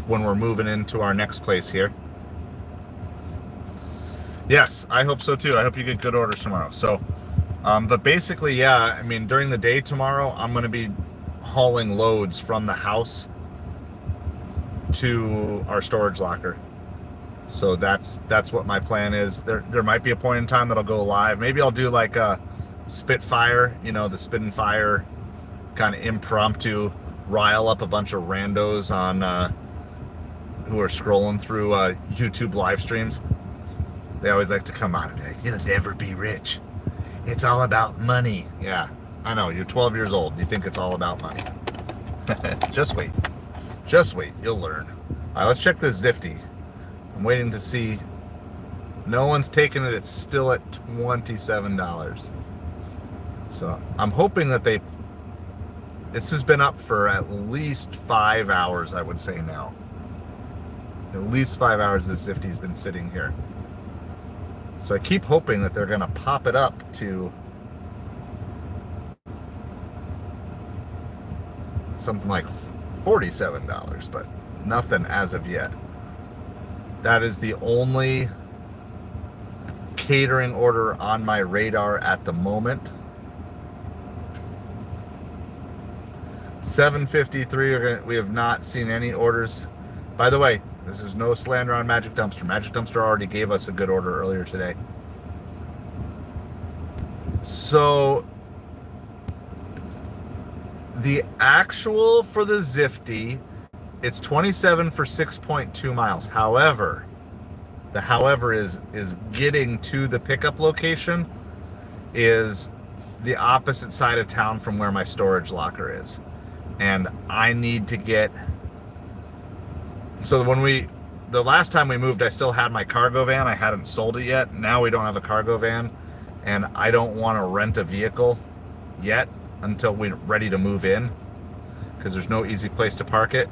when we're moving into our next place here. Yes, I hope so too. I hope you get good orders tomorrow. So, but basically, yeah, I mean, during the day tomorrow, I'm going to be hauling loads from the house to our storage locker. So that's what my plan is. There might be a point in time that I'll go live. Maybe I'll do like a Spitfire, you know, the Spit and Fire kind of impromptu, rile up a bunch of randos on who are scrolling through YouTube live streams. They always like to come on and be like, "You'll never be rich. It's all about money." Yeah, I know. You're 12 years old. You think it's all about money. Just wait. Just wait. You'll learn. All right, let's check this Zifty. I'm waiting to see. No one's taken it. It's still at $27. So I'm hoping that this has been up for at least 5 hours, I would say now. At least 5 hours this Zifty's been sitting here. So I keep hoping that they're going to pop it up to something like $47, but nothing as of yet. That is the only catering order on my radar at the moment. 753, we have not seen any orders. By the way, this is no slander on Magic Dumpster. Magic Dumpster already gave us a good order earlier today. So the actual for the Zifty, it's 27 for 6.2 miles. However, the however is getting to the pickup location is the opposite side of town from where my storage locker is. And I need to get, so the last time we moved, I still had my cargo van. I hadn't sold it yet. Now we don't have a cargo van, and I don't want to rent a vehicle yet until we're ready to move in, because there's no easy place to park it.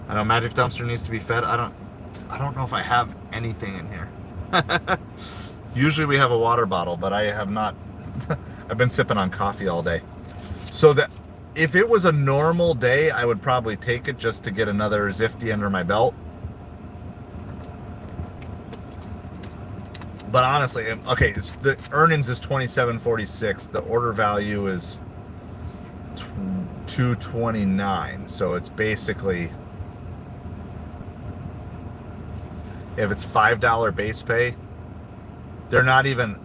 I know Magic Dumpster needs to be fed. I don't know if I have anything in here. Usually we have a water bottle, but I have not. I've been sipping on coffee all day. So that if it was a normal day, I would probably take it just to get another Zifty under my belt. But honestly, okay, the earnings is $27.46. The order value is $229. So it's basically, if it's $5 base pay, they don't even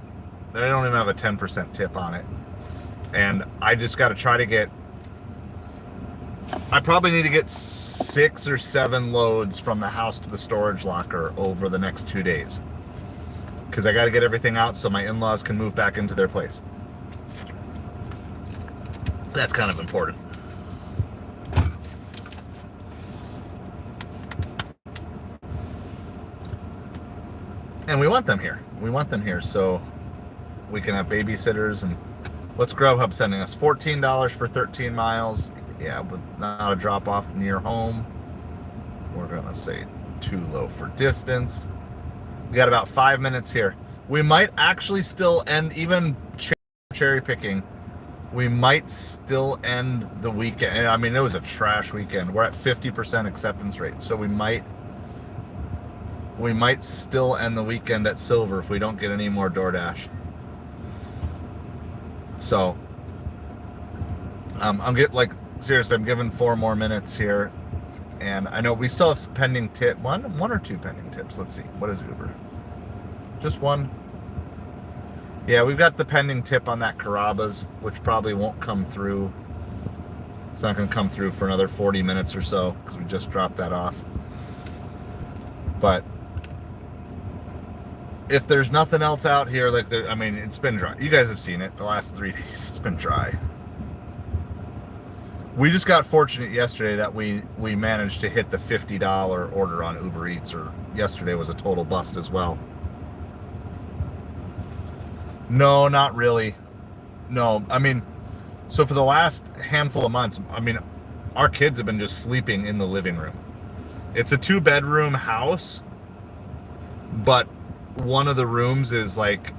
have a 10% tip on it. And I just got to try to get, I probably need to get 6 or 7 loads from the house to the storage locker over the next 2 days. Because I got to get everything out so my in-laws can move back into their place. That's kind of important. And we want them here. We want them here so we can have babysitters. And what's Grubhub sending us? $14 for 13 miles. Yeah, but not a drop off near home. We're gonna say too low for distance. We got about 5 minutes here. We might actually still end, even cherry picking, we might still end the weekend. I mean, it was a trash weekend. We're at 50% acceptance rate, so we might still end the weekend at silver if we don't get any more DoorDash. So I'm seriously, I'm giving 4 more minutes here, and I know we still have some pending tip, one or two pending tips. Let's see, what is Uber? Just one. Yeah, we've got the pending tip on that Carrabba's, which probably won't come through. It's not going to come through for another 40 minutes or so because we just dropped that off. But if there's nothing else out here, I mean, it's been dry. You guys have seen it the last 3 days. It's been dry. We just got fortunate yesterday that we managed to hit the $50 order on Uber Eats, or yesterday was a total bust as well. No, not really. No, I mean, so for the last handful of months, I mean, our kids have been just sleeping in the living room. It's a 2-bedroom house, but one of the rooms is like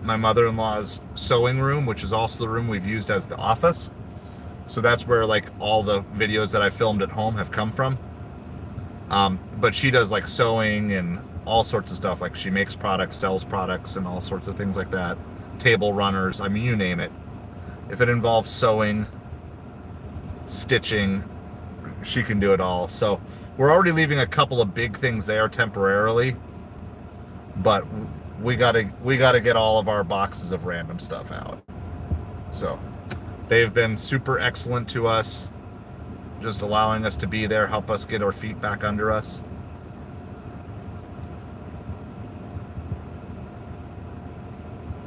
my mother-in-law's sewing room, which is also the room we've used as the office. So that's where like all the videos that I filmed at home have come from. But she does like sewing and all sorts of stuff. Like she makes products, sells products, and all sorts of things like that. Table runners, I mean, you name it. If it involves sewing, stitching, she can do it all. So we're already leaving a couple of big things there temporarily, but we gotta get all of our boxes of random stuff out. So they've been super excellent to us, just allowing us to be there, help us get our feet back under us.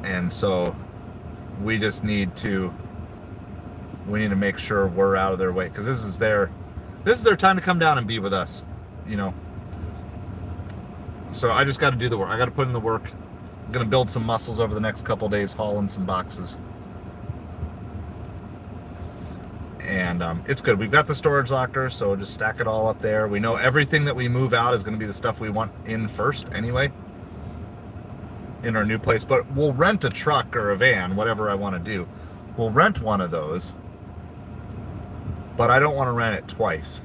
And so we just need to make sure we're out of their way, because this is their time to come down and be with us, you know. So I just got to do the work. I got to put in the work. I'm going to build some muscles over the next couple days, hauling some boxes. And it's good. We've got the storage locker, so just stack it all up there. We know everything that we move out is going to be the stuff we want in first anyway, in our new place. But we'll rent a truck or a van, whatever I want to do. We'll rent one of those, but I don't want to rent it twice,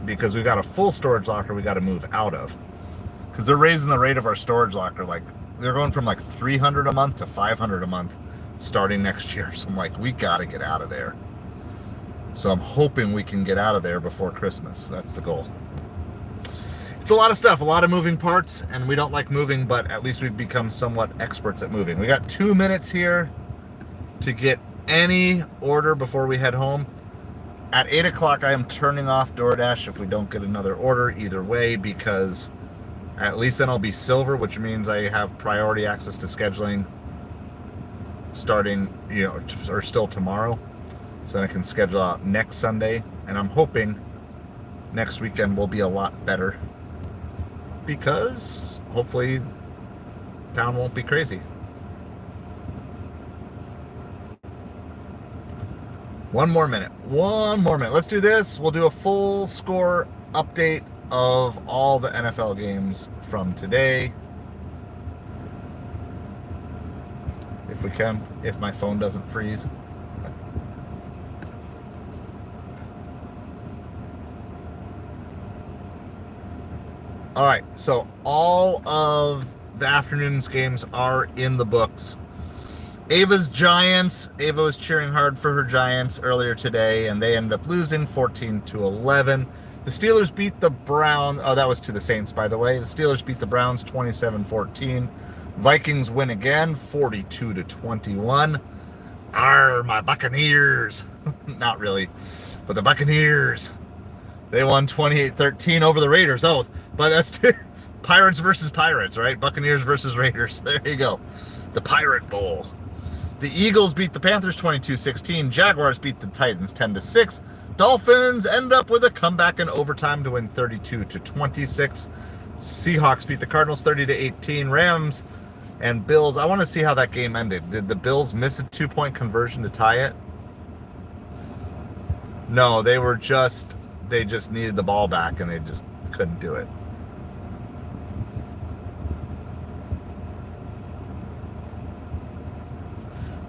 because we've got a full storage locker we got to move out of, because they're raising the rate of our storage locker. Like, they're going from like $300 a month to $500 a month starting next year. So I'm like, we got to get out of there. So I'm hoping we can get out of there before Christmas. That's the goal. It's a lot of stuff, a lot of moving parts, and we don't like moving, but at least we've become somewhat experts at moving. We got 2 minutes here to get any order before we head home. At 8 o'clock, I am turning off DoorDash if we don't get another order either way, because at least then I'll be silver, which means I have priority access to scheduling starting, you know, or still tomorrow. So then I can schedule out next Sunday, and I'm hoping next weekend will be a lot better, because hopefully town won't be crazy. One more minute. Let's do this. We'll do a full score update of all the NFL games from today, if we can, if my phone doesn't freeze. All right, so all of the afternoon's games are in the books. Ava's Giants. Ava was cheering hard for her Giants earlier today, and they ended up losing 14-11. The Steelers beat the Browns. Oh, that was to the Saints, by the way. The Steelers beat the Browns 27-14. Vikings win again, 42-21. Arr, my Buccaneers. Not really, but the Buccaneers. They won 28-13 over the Raiders. Oh, but that's Pirates versus Pirates, right? Buccaneers versus Raiders. There you go. The Pirate Bowl. The Eagles beat the Panthers 22-16. Jaguars beat the Titans 10-6. Dolphins end up with a comeback in overtime to win 32-26. Seahawks beat the Cardinals 30-18. Rams and Bills. I want to see how that game ended. Did the Bills miss a 2-point conversion to tie it? No, they just needed the ball back and they just couldn't do it.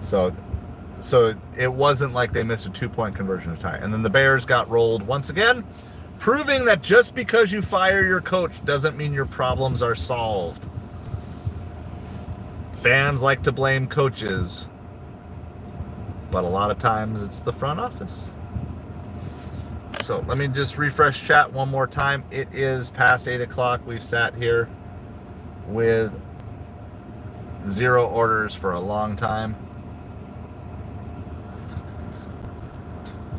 So it wasn't like they missed a 2-point conversion to tie. And then the Bears got rolled once again, proving that just because you fire your coach doesn't mean your problems are solved. Fans like to blame coaches, but a lot of times it's the front office. So let me just refresh chat one more time. It is past 8 o'clock. We've sat here with 0 orders for a long time.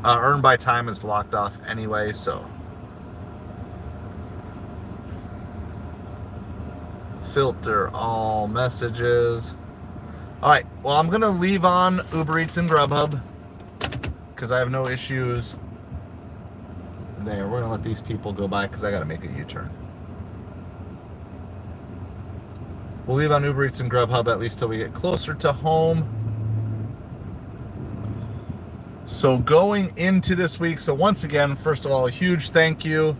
Earn by time is blocked off anyway, so filter all messages. All right, well, I'm gonna leave on Uber Eats and Grubhub because I have no issues there. We're gonna let these people go by because I gotta make a U-turn. We'll leave on Uber Eats and Grubhub at least till we get closer to home. So going into this week, so once again, first of all, a huge thank you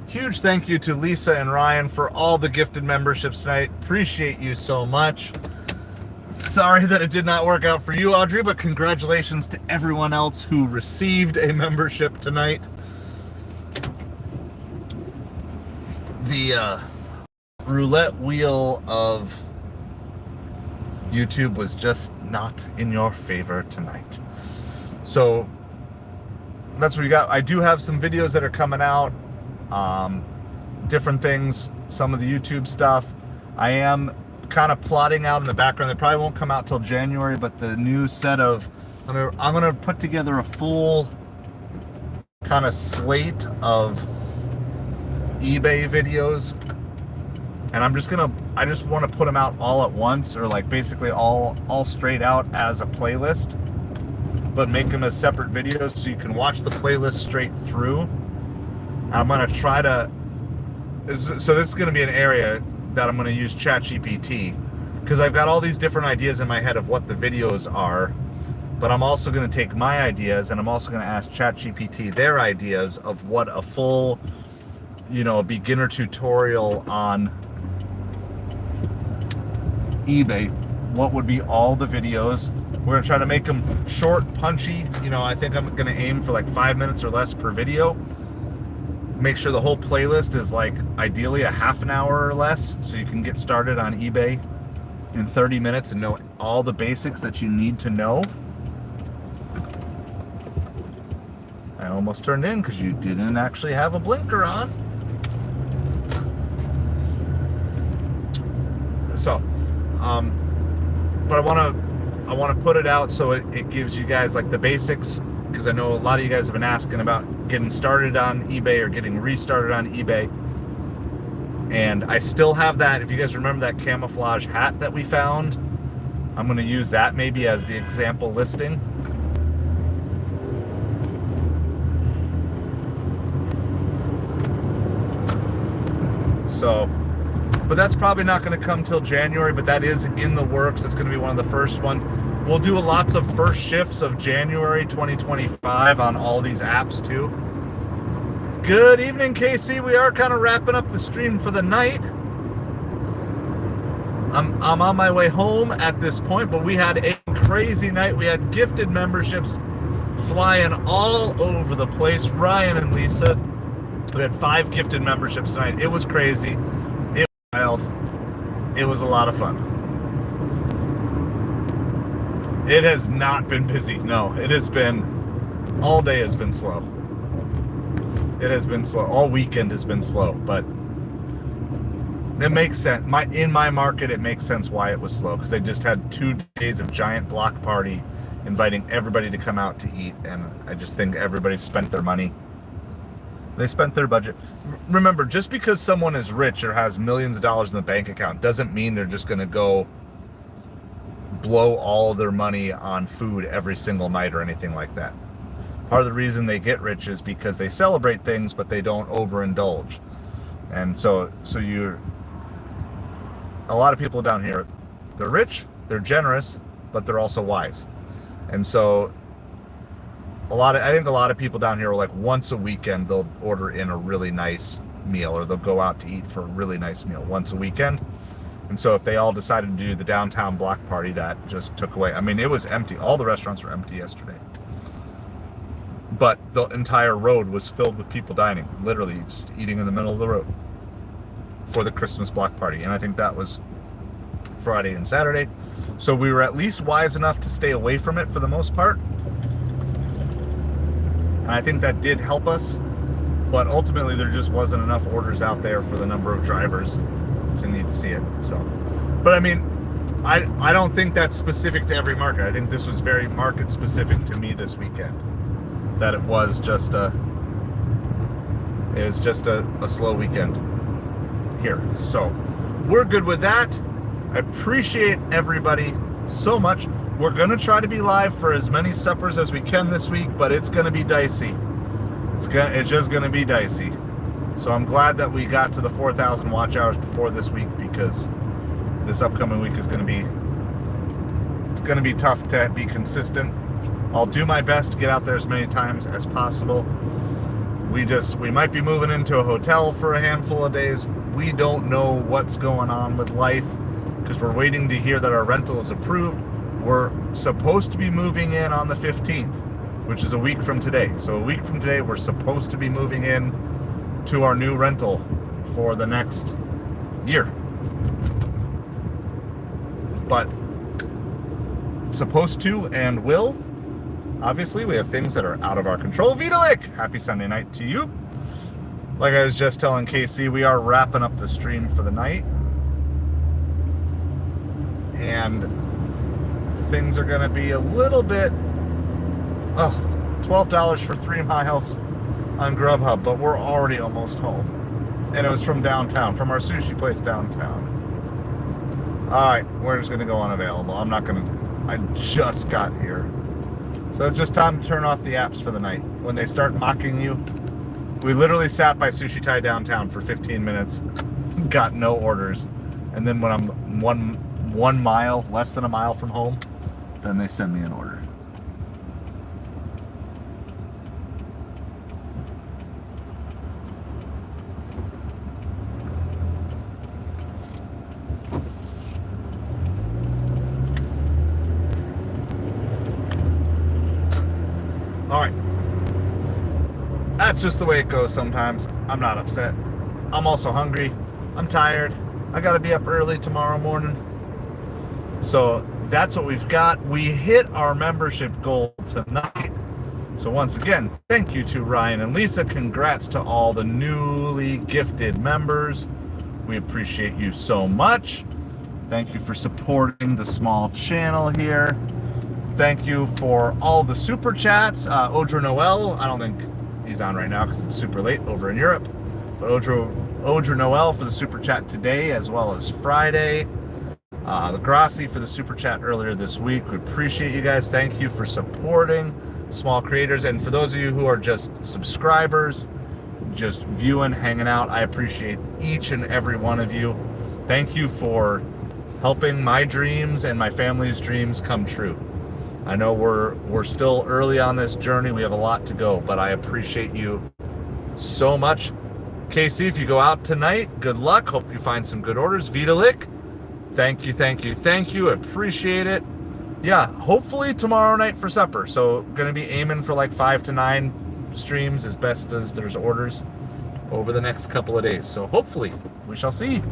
to Lisa and Ryan for all the gifted memberships tonight. Appreciate you so much. Sorry that it did not work out for you, Audrey, but congratulations to everyone else who received a membership tonight. The roulette wheel of YouTube was just not in your favor tonight. So that's what we got. I do have some videos that are coming out, different things, some of the YouTube stuff. I am kind of plotting out in the background. They probably won't come out till January, but the new set of, I'm gonna put together a full kind of slate of eBay videos, and I just want to put them out all at once, or like basically all straight out as a playlist, but make them as separate videos so you can watch the playlist straight through. I'm going to try to, so this is going to be an area that I'm going to use ChatGPT, because I've got all these different ideas in my head of what the videos are, but I'm also going to take my ideas and I'm also going to ask ChatGPT their ideas of what a full, a beginner tutorial on eBay, what would be all the videos. We're going to try to make them short, punchy. I think I'm going to aim for like 5 minutes or less per video. Make sure the whole playlist is like ideally a half an hour or less, so you can get started on eBay in 30 minutes and know all the basics that you need to know. I almost turned in because you didn't actually have a blinker on. So, but I want to put it out so it gives you guys like the basics, because I know a lot of you guys have been asking about getting started on eBay or getting restarted on eBay. And I still have that. If you guys remember that camouflage hat that we found, I'm going to use that maybe as the example listing. So, but that's probably not going to come till January, but that is in the works. That's going to be one of the first ones. We'll do lots of first shifts of January 2025 on all these apps too. Good evening, KC. We are kind of wrapping up the stream for the night. I'm on my way home at this point, but we had a crazy night. We had gifted memberships flying all over the place. Ryan and Lisa, we had 5 gifted memberships tonight. It was crazy. It was wild. It was a lot of fun. It has not been busy. No, it has been, all day has been slow. It has been slow. All weekend has been slow, but it makes sense. In my market, it makes sense why it was slow, because they just had 2 days of giant block party inviting everybody to come out to eat, and I just think everybody spent their money. They spent their budget. Remember, just because someone is rich or has millions of dollars in the bank account doesn't mean they're just going to go blow all their money on food every single night or anything like that. Part of the reason they get rich is because they celebrate things, but they don't overindulge. And so you're, a lot of people down here, they're rich, they're generous, but they're also wise. And so I think a lot of people down here are like, once a weekend they'll order in a really nice meal, or they'll go out to eat for a really nice meal once a weekend. And so if they all decided to do the downtown block party, that just took away. I mean, it was empty. All the restaurants were empty yesterday. But the entire road was filled with people dining, literally just eating in the middle of the road for the Christmas block party. And I think that was Friday and Saturday. So we were at least wise enough to stay away from it for the most part. And I think that did help us. But ultimately, there just wasn't enough orders out there for the number of drivers to need to see it. So, but I mean, I don't think that's specific to every market. I think this was very market specific to me this weekend. That it was just a slow weekend here. So we're good with that. I appreciate everybody so much. We're gonna try to be live for as many suppers as we can this week, but it's gonna be dicey. It's just gonna be dicey. So I'm glad that we got to the 4,000 watch hours before this week, because this upcoming week is gonna be tough to be consistent. I'll do my best to get out there as many times as possible. We might be moving into a hotel for a handful of days. We don't know what's going on with life, because we're waiting to hear that our rental is approved. We're supposed to be moving in on the 15th, which is a week from today. So a week from today, we're supposed to be moving in to our new rental for the next year. But supposed to and will. Obviously, we have things that are out of our control. Vitalik, happy Sunday night to you. Like I was just telling Casey, we are wrapping up the stream for the night. And things are going to be a little bit, $12 for 3 miles on Grubhub, but we're already almost home. And it was from downtown, from our sushi place downtown. All right, we're just going to go unavailable. I just got here. So it's just time to turn off the apps for the night. When they start mocking you, we literally sat by Sushi Thai downtown for 15 minutes, got no orders. And then when I'm one mile, less than a mile from home, then they send me an order. All right. That's just the way it goes sometimes. I'm not upset. I'm also hungry. I'm tired. I got to be up early tomorrow morning. So that's what we've got. We hit our membership goal tonight. So once again, thank you to Ryan and Lisa. Congrats to all the newly gifted members. We appreciate you so much. Thank you for supporting the small channel here. Thank you for all the super chats. Audra Noel, I don't think he's on right now because it's super late over in Europe. But Audra Noel for the super chat today, as well as Friday. The Grassi for the super chat earlier this week. We appreciate you guys. Thank you for supporting small creators. And for those of you who are just subscribers, just viewing, hanging out, I appreciate each and every one of you. Thank you for helping my dreams and my family's dreams come true. I know we're still early on this journey. We have a lot to go, but I appreciate you so much. Casey, if you go out tonight, good luck. Hope you find some good orders. Vitalik, thank you, thank you, thank you. Appreciate it. Yeah, hopefully tomorrow night for supper. So going to be aiming for like 5 to 9 streams as best as there's orders over the next couple of days. So hopefully we shall see.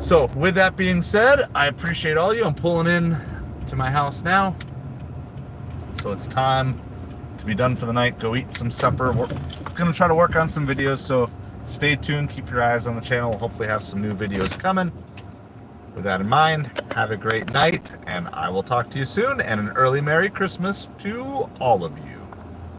So with that being said, I appreciate all you. I'm pulling in to my house now. So it's time to be done for the night. Go eat some supper. We're going to try to work on some videos. So stay tuned. Keep your eyes on the channel. We'll hopefully have some new videos coming. With that in mind, have a great night, and I will talk to you soon, and an early Merry Christmas to all of you.